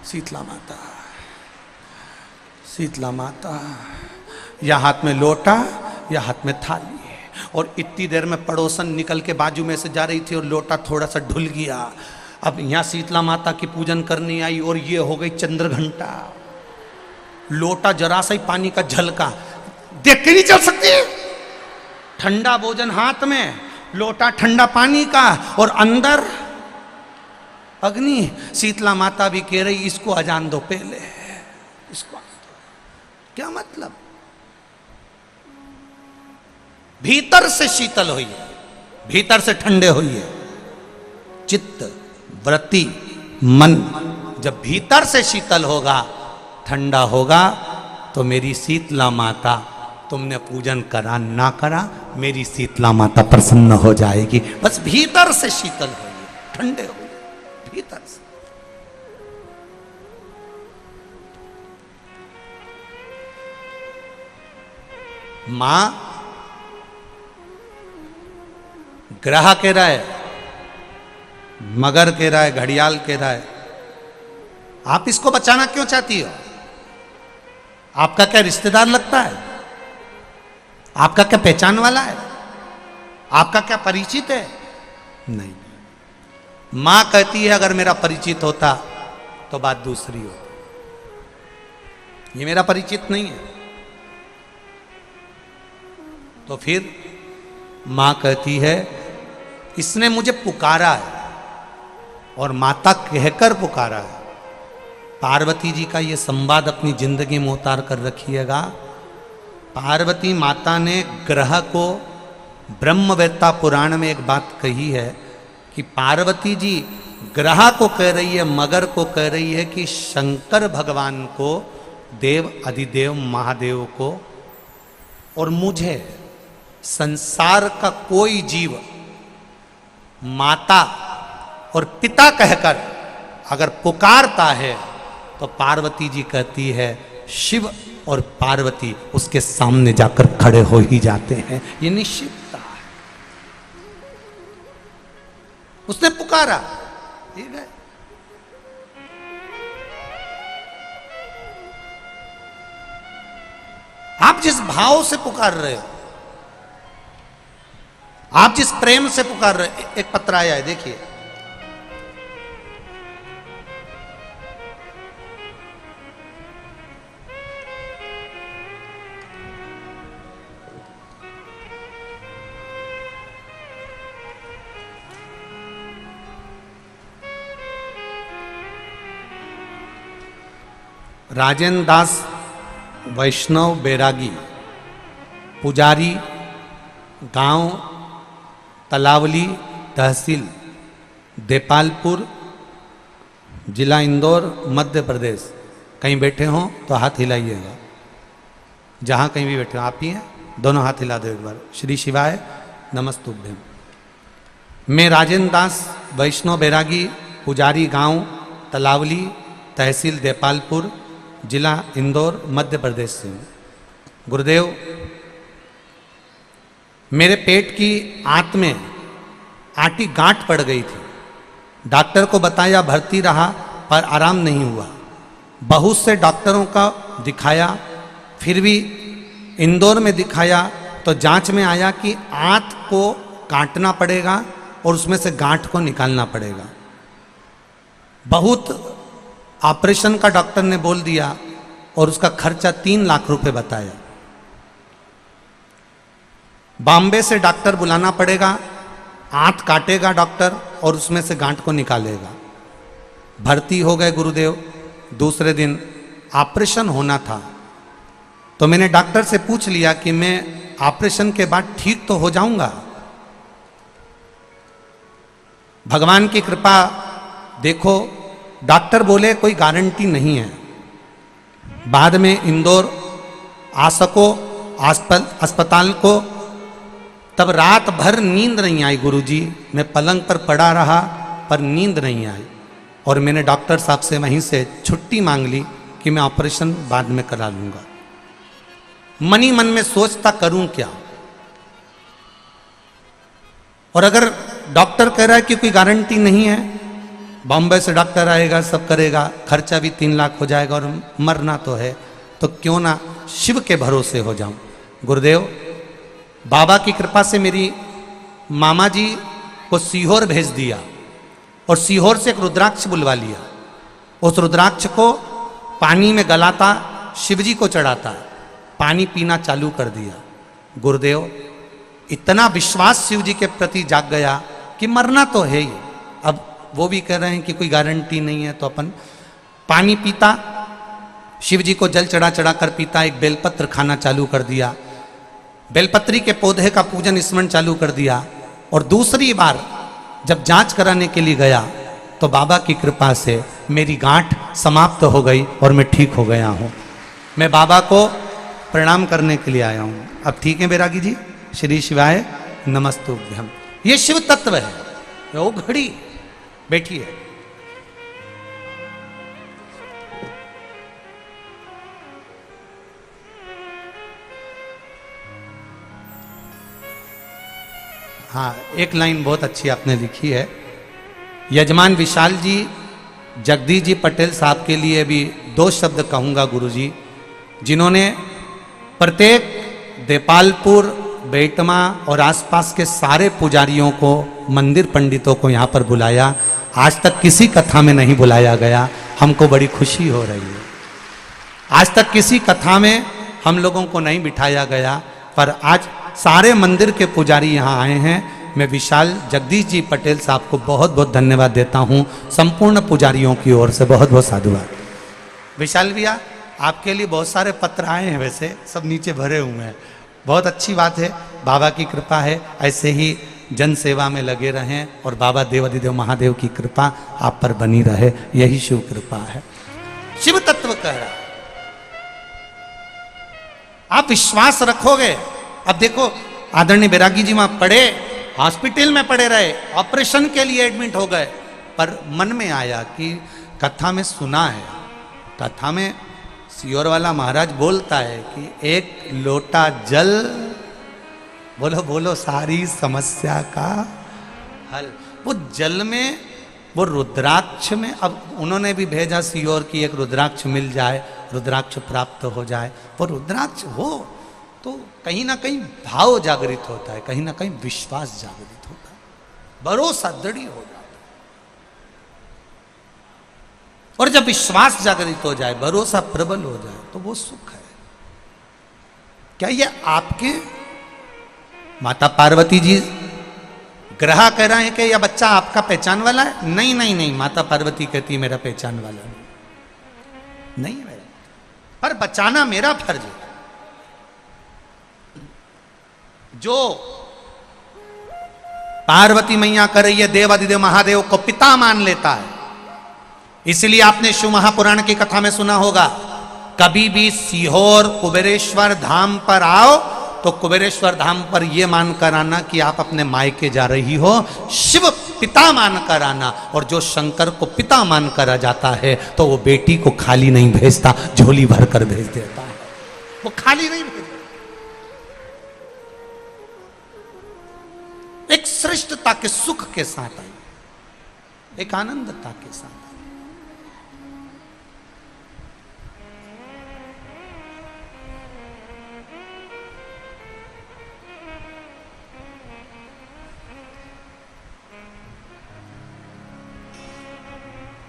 शीतला माता। शीतला माता या हाथ में लोटा या हाथ में थाली, और इतनी देर में पड़ोसन निकल के बाजू में से जा रही थी और लोटा थोड़ा सा ढुल गया। अब यहाँ शीतला माता की पूजन करनी आई और ये हो गई चंद्र घंटा, लोटा जरा सा ही पानी का झलका, देख के नहीं चल सकती। ठंडा भोजन हाथ में लोटा ठंडा पानी का और अंदर अग्नि। शीतला माता भी कह रही इसको अजान दो पहले, इसको क्या मतलब? भीतर से शीतल होइए, भीतर से ठंडे होइए। चित्त वृत्ति मन जब भीतर से शीतल होगा, ठंडा होगा, तो मेरी शीतला माता, तुमने पूजन करा ना करा, मेरी शीतला माता प्रसन्न हो जाएगी। बस भीतर से शीतल होइए, ठंडे होइए भीतर से। मां ग्रह कह रहा है, मगर कह रहा है, घड़ियाल कह रहा है, आप इसको बचाना क्यों चाहती हो? आपका क्या रिश्तेदार लगता है? आपका क्या पहचान वाला है? आपका क्या परिचित है? नहीं। मां कहती है अगर मेरा परिचित होता तो बात दूसरी होती, ये मेरा परिचित नहीं है। तो फिर मां कहती है इसने मुझे पुकारा है, और माता कहकर पुकारा है। पार्वती जी का ये संवाद अपनी जिंदगी में उतार कर रखिएगा। पार्वती माता ने ग्रह को, ब्रह्मवेत्ता पुराण में एक बात कही है कि पार्वती जी ग्रह को कह रही है, मगर को कह रही है कि शंकर भगवान को, देव अधिदेव महादेव को और मुझे, संसार का कोई जीव माता और पिता कहकर अगर पुकारता है तो पार्वती जी कहती है शिव और पार्वती उसके सामने जाकर खड़े हो ही जाते हैं। ये निश्चितता है। उसने पुकारा, ठीक है। आप जिस भाव से पुकार रहे हो, आप जिस प्रेम से पुकार रहे, एक पत्र आया है देखिए। राजेंद्र दास वैष्णव बैरागी, पुजारी, गांव तलावली, तहसील देपालपुर, जिला इंदौर, मध्य प्रदेश। कहीं बैठे हों तो हाथ हिलाइएगा, जहाँ कहीं भी बैठे हो। आप ही हैं, दोनों हाथ हिला दो एक बार। श्री शिवाय नमस्तुभ्यम। मैं राजेंद्र दास वैष्णव बैरागी, पुजारी, गांव तलावली, तहसील देपालपुर, जिला इंदौर, मध्य प्रदेश से हूँ। गुरुदेव, मेरे पेट की आंत में आटी गांठ पड़ गई थी। डॉक्टर को बताया, भर्ती रहा, पर आराम नहीं हुआ। बहुत से डॉक्टरों का दिखाया, फिर भी इंदौर में दिखाया तो जांच में आया कि आंत को काटना पड़ेगा और उसमें से गांठ को निकालना पड़ेगा। बहुत ऑपरेशन का डॉक्टर ने बोल दिया और उसका खर्चा 3 लाख रुपए बताया। बॉम्बे से डॉक्टर बुलाना पड़ेगा, आंत काटेगा डॉक्टर और उसमें से गांठ को निकालेगा। भर्ती हो गए गुरुदेव। दूसरे दिन ऑपरेशन होना था, तो मैंने डॉक्टर से पूछ लिया कि मैं ऑपरेशन के बाद ठीक तो हो जाऊंगा। भगवान की कृपा देखो, डॉक्टर बोले कोई गारंटी नहीं है। बाद में इंदौर आ सको अस्पताल को, तब रात भर नींद नहीं आई गुरुजी। मैं पलंग पर पड़ा रहा पर नींद नहीं आई, और मैंने डॉक्टर साहब से वहीं से छुट्टी मांग ली कि मैं ऑपरेशन बाद में करा लूंगा। मन ही मन में सोचता करूं क्या, और अगर डॉक्टर कह रहा है कि कोई गारंटी नहीं है, बॉम्बे से डॉक्टर आएगा, सब करेगा, खर्चा भी 3 लाख हो जाएगा और मरना तो है, तो क्यों ना शिव के भरोसे हो जाऊं। गुरुदेव, बाबा की कृपा से मेरी मामा जी को सीहोर भेज दिया और सीहोर से एक रुद्राक्ष बुलवा लिया। उस रुद्राक्ष को पानी में गलाता, शिवजी को चढ़ाता, पानी पीना चालू कर दिया। गुरुदेव, इतना विश्वास शिव जी के प्रति जाग गया कि मरना तो है ही। अब वो भी कह रहे हैं कि कोई गारंटी नहीं है, तो अपन पानी पीता, शिव जी को जल चढ़ा चढ़ा कर पीता, एक बेलपत्र खाना चालू कर दिया, बेलपत्री के पौधे का पूजन स्मरण चालू कर दिया। और दूसरी बार जब जांच कराने के लिए गया तो बाबा की कृपा से मेरी गांठ समाप्त हो गई और मैं ठीक हो गया हूँ। मैं बाबा को प्रणाम करने के लिए आया हूँ। अब ठीक है बैरागी जी, श्री शिवाय नमस्तुभ्यम। ये शिव तत्व है, वो घड़ी बैठिए। हाँ, एक लाइन बहुत अच्छी आपने लिखी है। यजमान विशाल जी, जगदीश जी पटेल साहब के लिए भी 2 शब्द कहूँगा गुरुजी, जिन्होंने प्रत्येक देपालपुर, बेटमा और आसपास के सारे पुजारियों को, मंदिर पंडितों को यहाँ पर बुलाया। आज तक किसी कथा में नहीं बुलाया गया, हमको बड़ी खुशी हो रही है। आज तक किसी कथा में हम लोगों को नहीं बिठाया गया, पर आज सारे मंदिर के पुजारी यहाँ आए हैं। मैं विशाल जगदीश जी पटेल साहब को बहुत बहुत धन्यवाद देता हूँ, संपूर्ण पुजारियों की ओर से बहुत बहुत साधुवाद। विशाल भैया, आपके लिए बहुत सारे पत्र आए हैं, वैसे सब नीचे भरे हुए हैं, बहुत अच्छी बात है। बाबा की कृपा है, ऐसे ही जन सेवा में लगे रहें और बाबा देवाधिदेव महादेव की कृपा आप पर बनी रहे, यही शिव कृपा है। शिव तत्व कह रहा, आप विश्वास रखोगे। अब देखो, आदरणीय बैरागी जी वहां पड़े, हॉस्पिटल में पड़े रहे, ऑपरेशन के लिए एडमिट हो गए, पर मन में आया कि कथा में सुना है, कथा में सियोर वाला महाराज बोलता है कि एक लोटा जल, बोलो बोलो, सारी समस्या का हल। वो जल में, वो रुद्राक्ष में, अब उन्होंने भी भेजा सियोर की एक रुद्राक्ष मिल जाए, रुद्राक्ष प्राप्त हो जाए। वो रुद्राक्ष हो तो कहीं ना कहीं भाव जागृत होता है, कहीं ना कहीं विश्वास जागृत होता है, भरोसा दृढ़ हो जाता है। और जब विश्वास जागृत हो जाए, भरोसा प्रबल हो जाए, तो वो सुख है। क्या ये आपके माता पार्वती जी ग्रह कह रहे हैं कि यह बच्चा आपका पहचान वाला है? नहीं नहीं नहीं, माता पार्वती कहती मेरा पहचान वाला नहीं है, पर बचाना मेरा फर्ज है। जो पार्वती मैया कर रही है, देवाधिदेव महादेव को पिता मान लेता है। इसलिए आपने शिव महापुराण की कथा में सुना होगा, कभी भी सीहोर कुबेरेश्वर धाम पर आओ तो कुबेरेश्वर धाम पर यह मानकर आना कि आप अपने मायके जा रही हो, शिव पिता मानकर आना। और जो शंकर को पिता मानकर आ जाता है तो वो बेटी को खाली नहीं भेजता, झोली भर कर भेज देता है, वो खाली नहीं भेजता। एक श्रेष्ठता के सुख के साथ आई, एक आनंदता के साथ आई।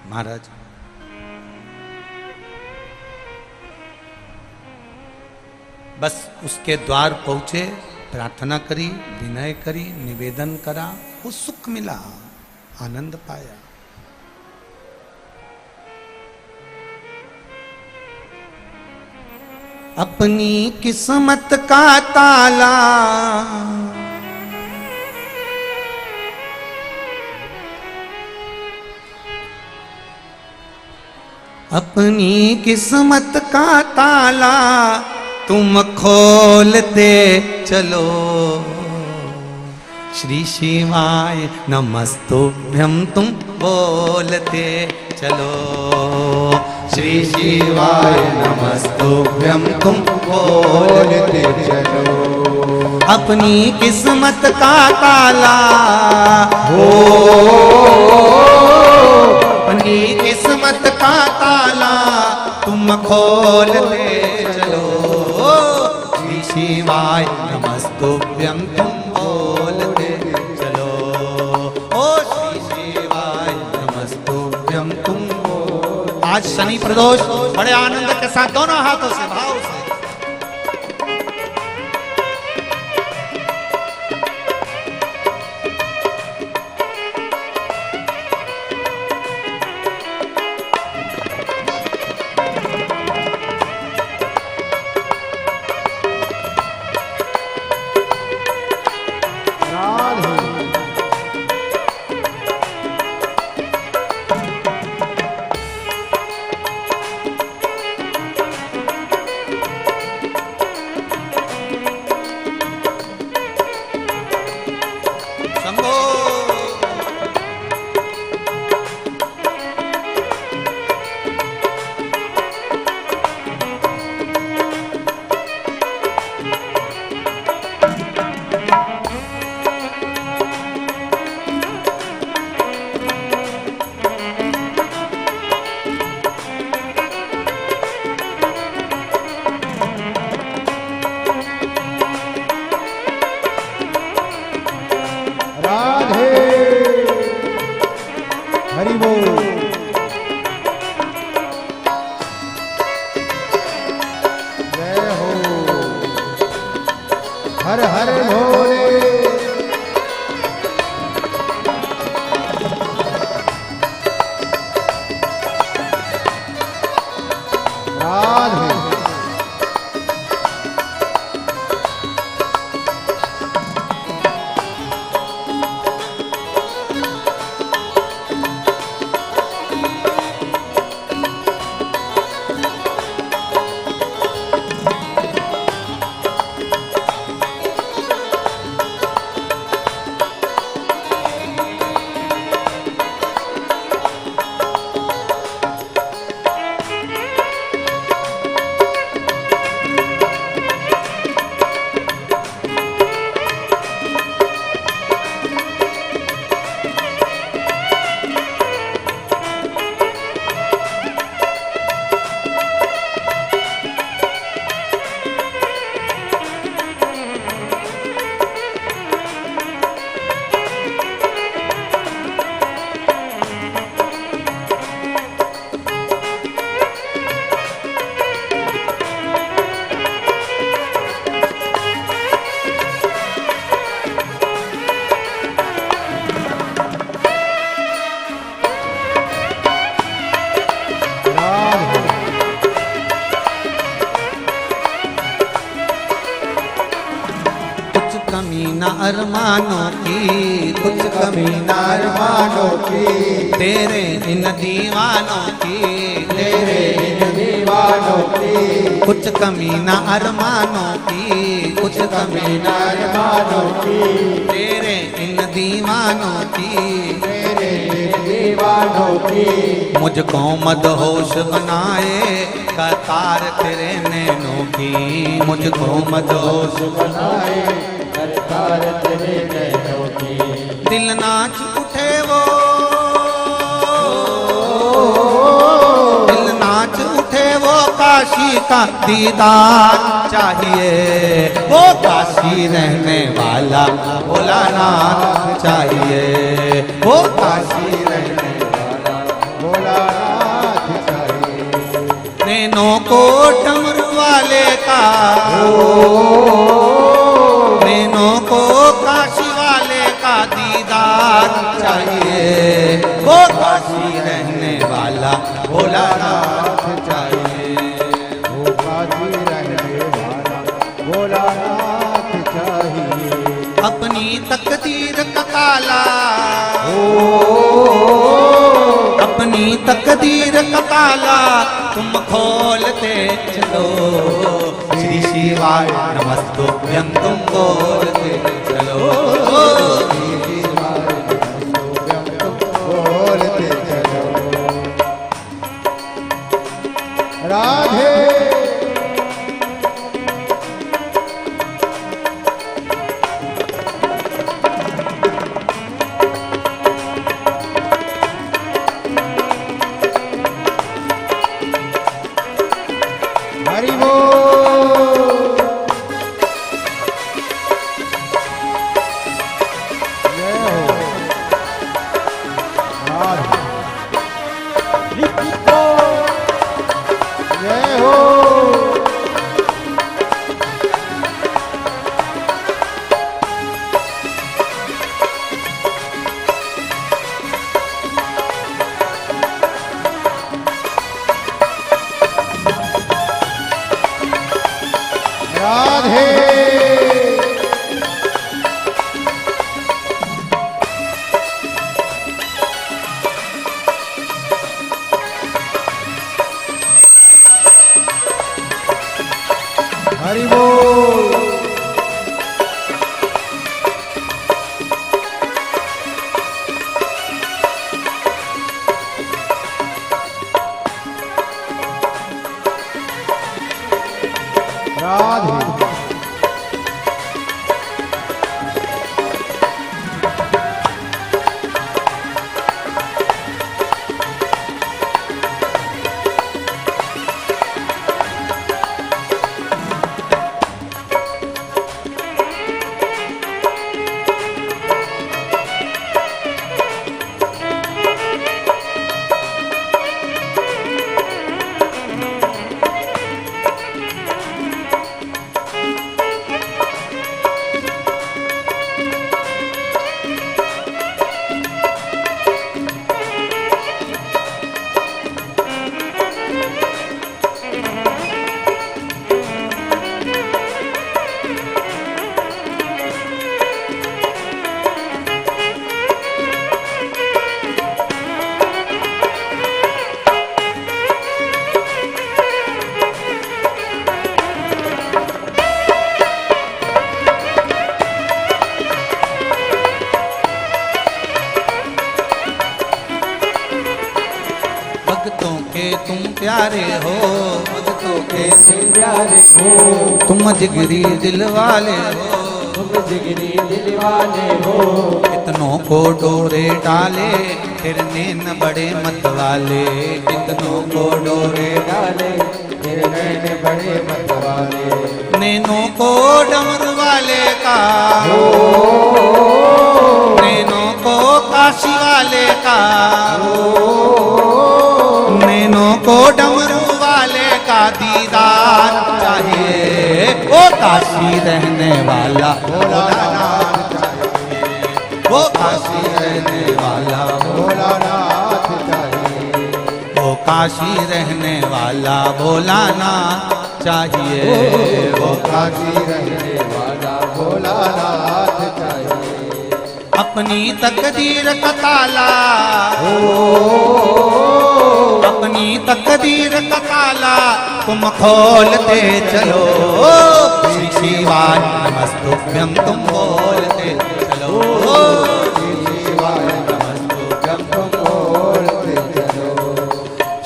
महाराज बस उसके द्वार पहुंचे, प्रार्थना करी, विनय करी, निवेदन करा, वो सुख मिला, आनंद पाया। अपनी किस्मत का ताला अपनी किस्मत का ताला तुम खोलते चलो। श्री शिवाय नमस्तुभ्यं तुम बोलते चलो। श्री शिवाय नमस्तुभ्यं तुम बोलते चलो। अपनी किस्मत का ताला हो, अपनी किस्मत का ताला तुम खोलते चलो। श्री शिवाय नमस्तुभ्यं तुम बोलते चलो। ओ श्री शिवाय नमस्तुभ्यं तुम। आज शनि प्रदोष बड़े आनंद के साथ दोनों हाथों से भाव से हर हर भोले। राधे कमी न अरमानों की, कुछ कमी न अरमानों की, तेरे इन दीवानों की, तेरे इन दीवानों की। कुछ कमी न अरमानों की, कुछ कमी न अरमानों की, तेरे इन दीवानों की, तेरे इन दीवानों की। मुझको मदहोश बनाए कतार तेरे नैनों की, मुझको मदहोश बनाए करतार तेरे नैनों की। दिल नाच उठे वो, दिल नाच उठे वो काशी का दीदार चाहिए, वो काशी रहने वाला भोलानाथ चाहिए, वो काशी रहने वाला भोलानाथ चाहिए। नैनों को डमरू वाले का, नैनों को काशी वाले का दीदार चाहिए, वो काशी रहने वाला भोलानाथ चाहिए, वो काशी रहने वाला भोलानाथ चाहिए। अपनी तकदीर का ताला, अपनी तकदीर का ताला तुम खोलते चलो, श्री शिवाय नमस्तुभ्यं तुम बोलते चलो, श्री शिवाय नमस्तुभ्यं तुम बोलते चलो। राधे हरि बोल। जय हो। राधे जय हो। राधे हरि बोल। राधे प्यारे हो, मुझको कैसे प्यारे हो, तुम जिगरी दिल वाले हो, तुम जिगरी दिल वाले हो। कितनों को डोरे डाले फिरने न बड़े मत वाले, कितनों को डोरे डाले तेरे नैन बड़े मत वाले, नैनों को डमरू वाले का, नैनों को काशी वाले का, नैनों को डमरू वाले का दीदार चाहिए, वो काशी रहने वाला भोलानाथ चाहिए, वो काशी रहने वाला भोलानाथ चाहिए, वो काशी रहने वाला भोलानाथ चाहिए, वो काशी रहने वाला भोलानाथ चाहिए। अपनी तकदीर का ताला, अपनी तकदीर का ताला तुम खोलते चलो, श्री शिवाय नमस्तुभ्यं तुम बोलते चलो, शिवाय नमस्तुभ्यं तुम बोलते चलो,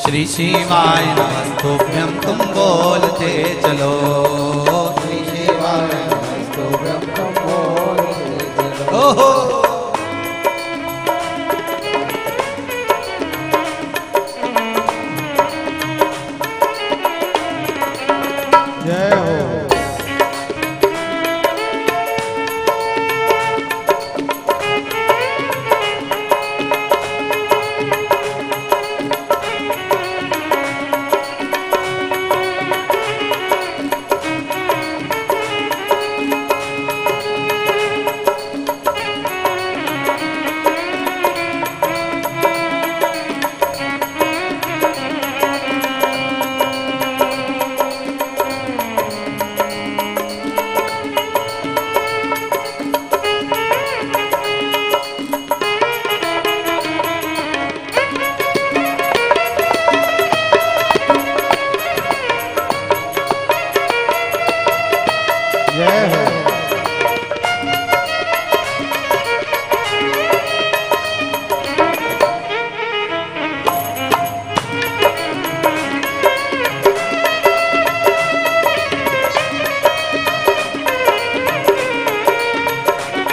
श्री शिवाय नमस्तुभ्यं तुम बोलते चलो, श्री शिवाय नमस्तुभ्यं तुम बोलते चलो। ओहो जय हो। जय हो।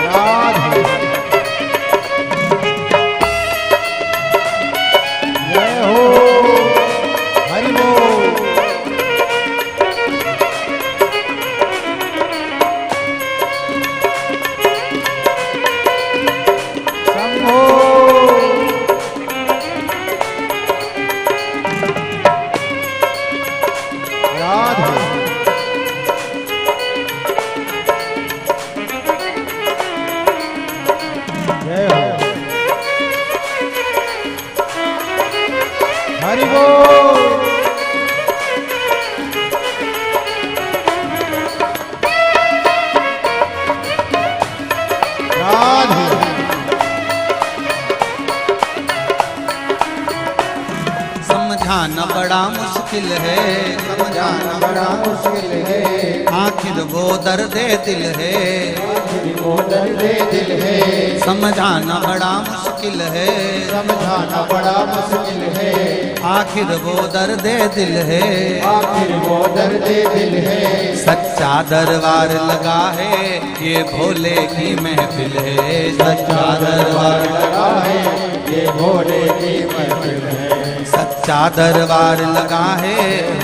राधे। जय हो। हरि बोल। शंभो। राधे। जय हो। हरि बोल। राधे। समझाना बड़ा मुश्किल है, समझाना बड़ा मुश्किल है, आखिर वो दर्द दिल है, वो दर्द दिल है, समझाना बड़ा मुश्किल है, समझाना बड़ा मुश्किल है, आखिर वो दर्द दिल है, आखिर वो दर्द दिल है। सच्चा दरबार लगा है ये भोले की महफिल है, सच्चा दरबार लगा है ये भोले की महफिल है, सच्चा दरबार लगा है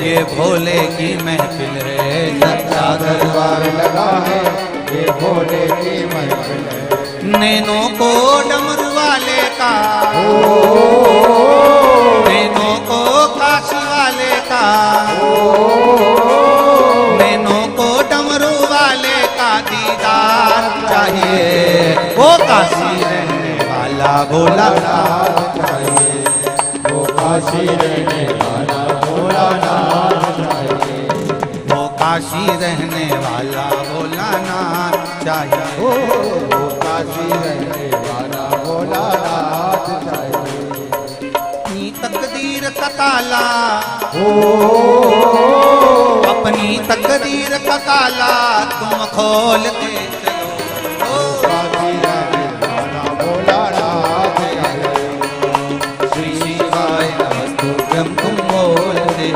ये भोले की महफिल है, सच्चा दरबार लगा है ये भोले की महफिल है। नैनों को डमरू वाले का, नैनों को काशी वाले का, नैनों को डमरू वाले का दीदार चाहिए, वो काशी रहने वाला भोलानाथ चाहिए, वो काशी रहने वाला भोलानाथ चाहिए, वो काशी रहने वाला भोलानाथ चाहिए, वो काशी रहने वाला भोलानाथ चाहिए। अपनी तकदीर का ताला, अपनी तकदीर का ताला तुम खोलते चलो, काशी रहने वाला भोलानाथ चाहिए, श्री शिवाय नमस्तुभ्यं तुम बोलते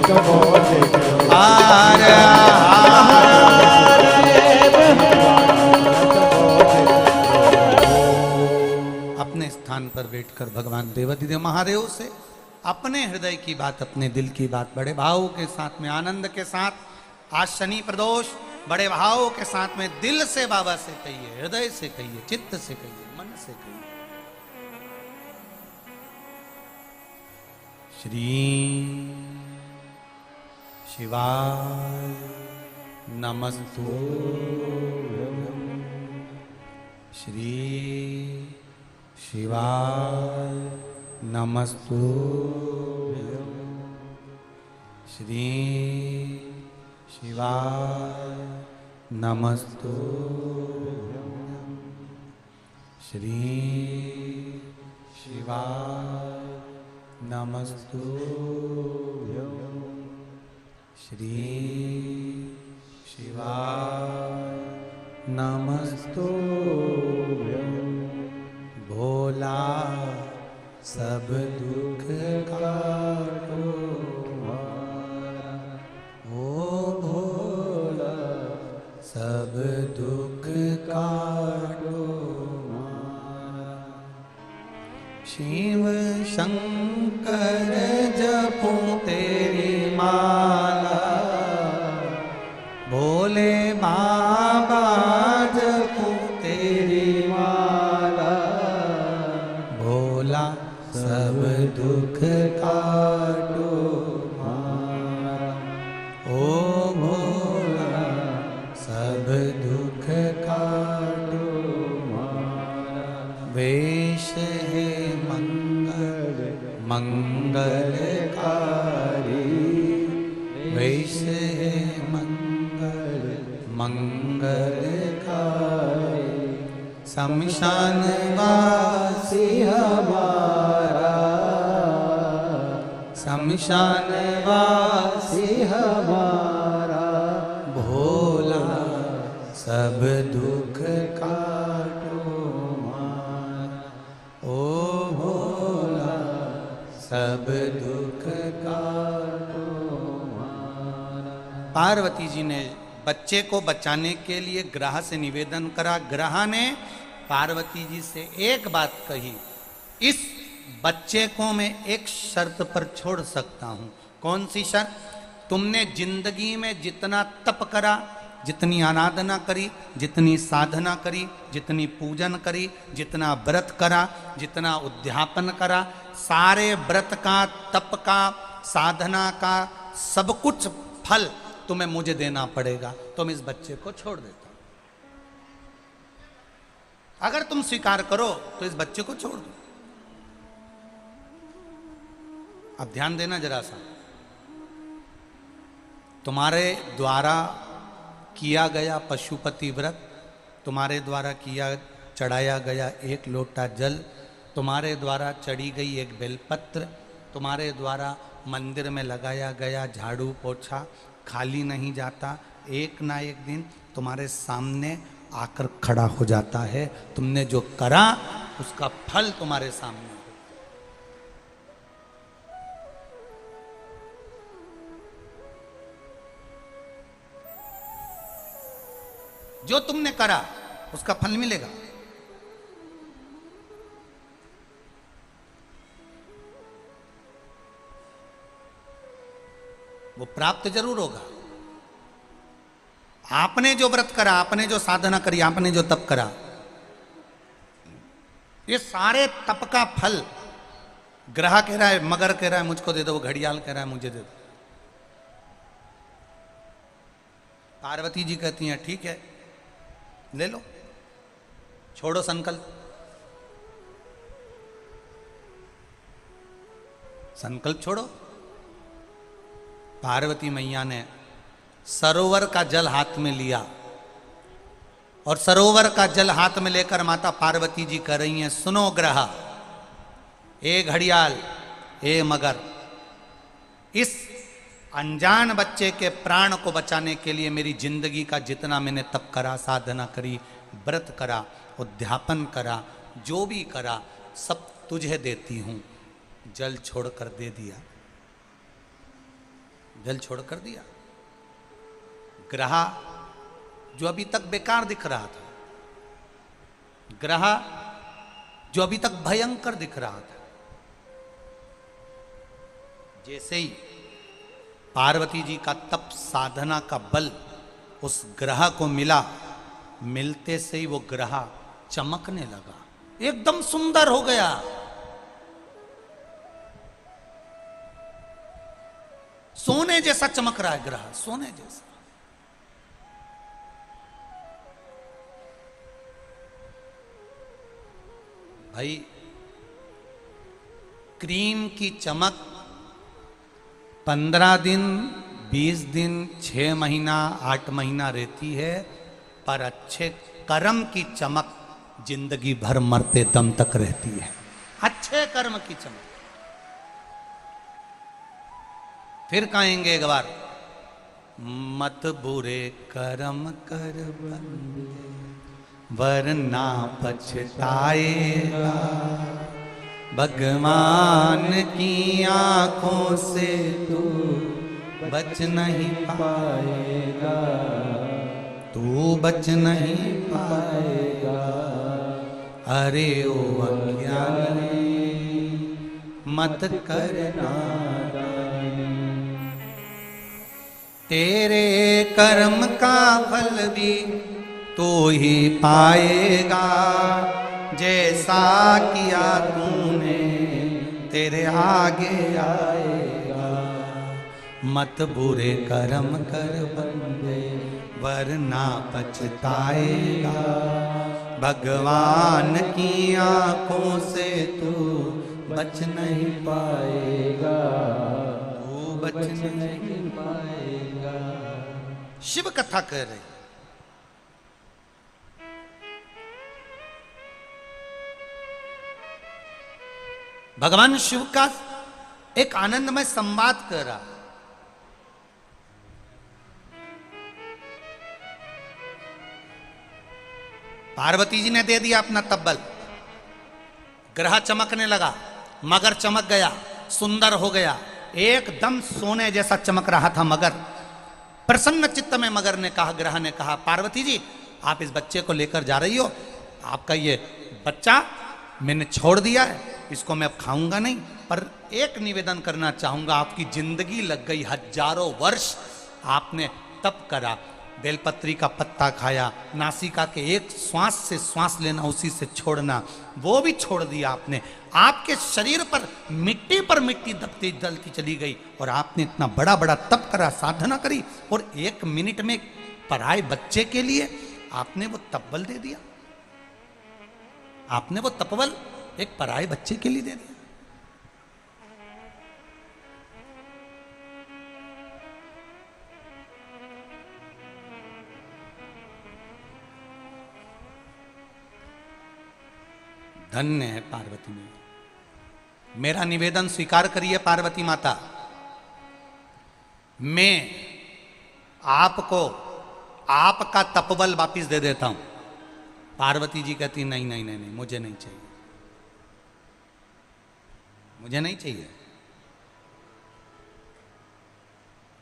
अमृत बोले हार अपने स्थान पर बैठकर भगवान देवाधिदेव महादेव से अपने हृदय की बात, अपने दिल की बात बड़े भाव के साथ में, आनंद के साथ, आज शनि प्रदोष, बड़े भाव के साथ में दिल से बाबा से कहिए, हृदय से कहिए, चित्त से कहिए, मन से कहिए। श्री शिवाय नमस्तुभ्यं। श्री शिवाय नमस्तुभ्यं। श्री शिवाय नमस्तुभ्यं। श्री शिवाय नमस्तुभ्यं। श्री शिवाय नमस्तुभ्यं। भोला सब दुख काटो हमारा, ओ भोला सब दुख काटो हमारा। शिव शंकर जपूं तेरी माला, भोले बाबा जपूं तेरी माला। भोला सब दुख काटो हमारा, ओ भोला सब दुख काटो हमारा। वेश है मंगल मंगलकारी, वेश है मंगल मंगलकारी। शमशान वासी हमारा, शमशान वासी हमारा। भोला सब दुख काटो हमारा, ओ भोला सब दुख काटो हमारा। पार्वती जी ने बच्चे को बचाने के लिए ग्रह से निवेदन करा। ग्रह ने पार्वती जी से एक बात कही, इस बच्चे को मैं एक शर्त पर छोड़ सकता हूं। कौन सी शर्त? तुमने जिंदगी में जितना तप करा, जितनी आराधना करी, जितनी साधना करी, जितनी पूजन करी, जितना व्रत करा, जितना उद्यापन करा, सारे व्रत का, तप का, साधना का सब कुछ फल तुम्हें मुझे देना पड़ेगा। तुम इस बच्चे को छोड़ देता। अगर तुम स्वीकार करो तो इस बच्चे को छोड़ दो। अब ध्यान देना जरा सा, तुम्हारे द्वारा किया गया पशुपति व्रत, तुम्हारे द्वारा किया चढ़ाया गया एक लोटा जल, तुम्हारे द्वारा चढ़ी गई एक बेलपत्र, तुम्हारे द्वारा मंदिर में लगाया गया झाड़ू पोछा खाली नहीं जाता। एक ना एक दिन तुम्हारे सामने आकर खड़ा हो जाता है। तुमने जो करा उसका फल तुम्हारे सामने। जो तुमने करा उसका फल मिलेगा। वो प्राप्त जरूर होगा। आपने जो व्रत करा, आपने जो साधना करी, आपने जो तप करा, ये सारे तप का फल ग्रह कह रहा है, मगर कह रहा है मुझको दे दो, वो घड़ियाल कह रहा है मुझे दे दो। पार्वती जी कहती हैं ठीक है ले लो, छोड़ो संकल्प। संकल्प छोड़ो। पार्वती मैया ने सरोवर का जल हाथ में लिया और सरोवर का जल हाथ में लेकर माता पार्वती जी कह रही हैं, सुनो ग्रह, ए घड़ियाल, ए मगर, इस अनजान बच्चे के प्राण को बचाने के लिए मेरी जिंदगी का जितना मैंने तप करा, साधना करी, व्रत करा, उद्यापन करा, जो भी करा, सब तुझे देती हूं। जल छोड़कर दे दिया। जल छोड़ कर दिया। ग्रह जो अभी तक बेकार दिख रहा था, ग्रह जो अभी तक भयंकर दिख रहा था, जैसे ही पार्वती जी का तप साधना का बल उस ग्रह को मिला, मिलते से ही वो ग्रह चमकने लगा, एकदम सुंदर हो गया। सोने जैसा चमक रहा है ग्रह, सोने जैसा। भाई क्रीम की चमक 15 दिन, 20 दिन, 6 महीना, 8 महीना रहती है, पर अच्छे कर्म की चमक जिंदगी भर मरते दम तक रहती है। अच्छे कर्म की चमक। फिर कहेंगे एक बार, मत बुरे कर्म कर बंदे वरना पछताएगा, भगवान की आंखों से तू बच नहीं पाएगा, तू बच नहीं पाएगा। अरे ओ अज्ञानी मत करना, तेरे कर्म का फल भी तो ही पाएगा, जैसा किया तूने तेरे आगे आएगा। मत बुरे कर्म कर बंदे वरना पछताएगा, भगवान की आंखों से तू बच नहीं पाएगा, तू बच नहीं पाएगा। शिव कथा कह रहे, भगवान शिव का एक आनंदमय संवाद कर रहा। पार्वती जी ने दे दिया अपना तब्बल, ग्रह चमकने लगा, मगर चमक गया, सुंदर हो गया, एकदम सोने जैसा चमक रहा था मगर। प्रसन्न चित्त में मगर ने कहा, ग्रह ने कहा, पार्वती जी आप इस बच्चे को लेकर जा रही हो, आपका ये बच्चा मैंने छोड़ दिया है, इसको मैं अब खाऊंगा नहीं, पर एक निवेदन करना चाहूंगा, आपकी जिंदगी लग गई, हजारों वर्ष आपने तप करा, बेलपत्री का पत्ता खाया, नासिका के एक श्वास से श्वास लेना, उसी से छोड़ना, वो भी छोड़ दिया आपने, आपके शरीर पर मिट्टी दबती जलती चली गई, और आपने इतना बड़ा बड़ा तप करा, साधना करी, और 1 मिनट में पराए बच्चे के लिए आपने वो तपबल दे दिया, आपने वो तपबल एक पराए बच्चे के लिए दे दिया। धन्य है पार्वती में। मेरा निवेदन स्वीकार करिए पार्वती माता, मैं आपको आपका तपबल वापिस दे देता हूं। पार्वती जी कहती नहीं नहीं नहीं नहीं, मुझे नहीं चाहिए, मुझे नहीं चाहिए।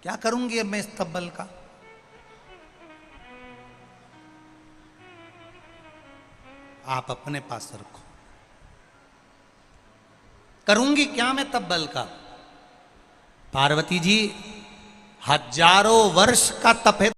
क्या करूंगी अब मैं इस तपबल का? आप अपने पास रखो। करूंगी क्या मैं तपबल का? पार्वती जी हजारों वर्ष का तप है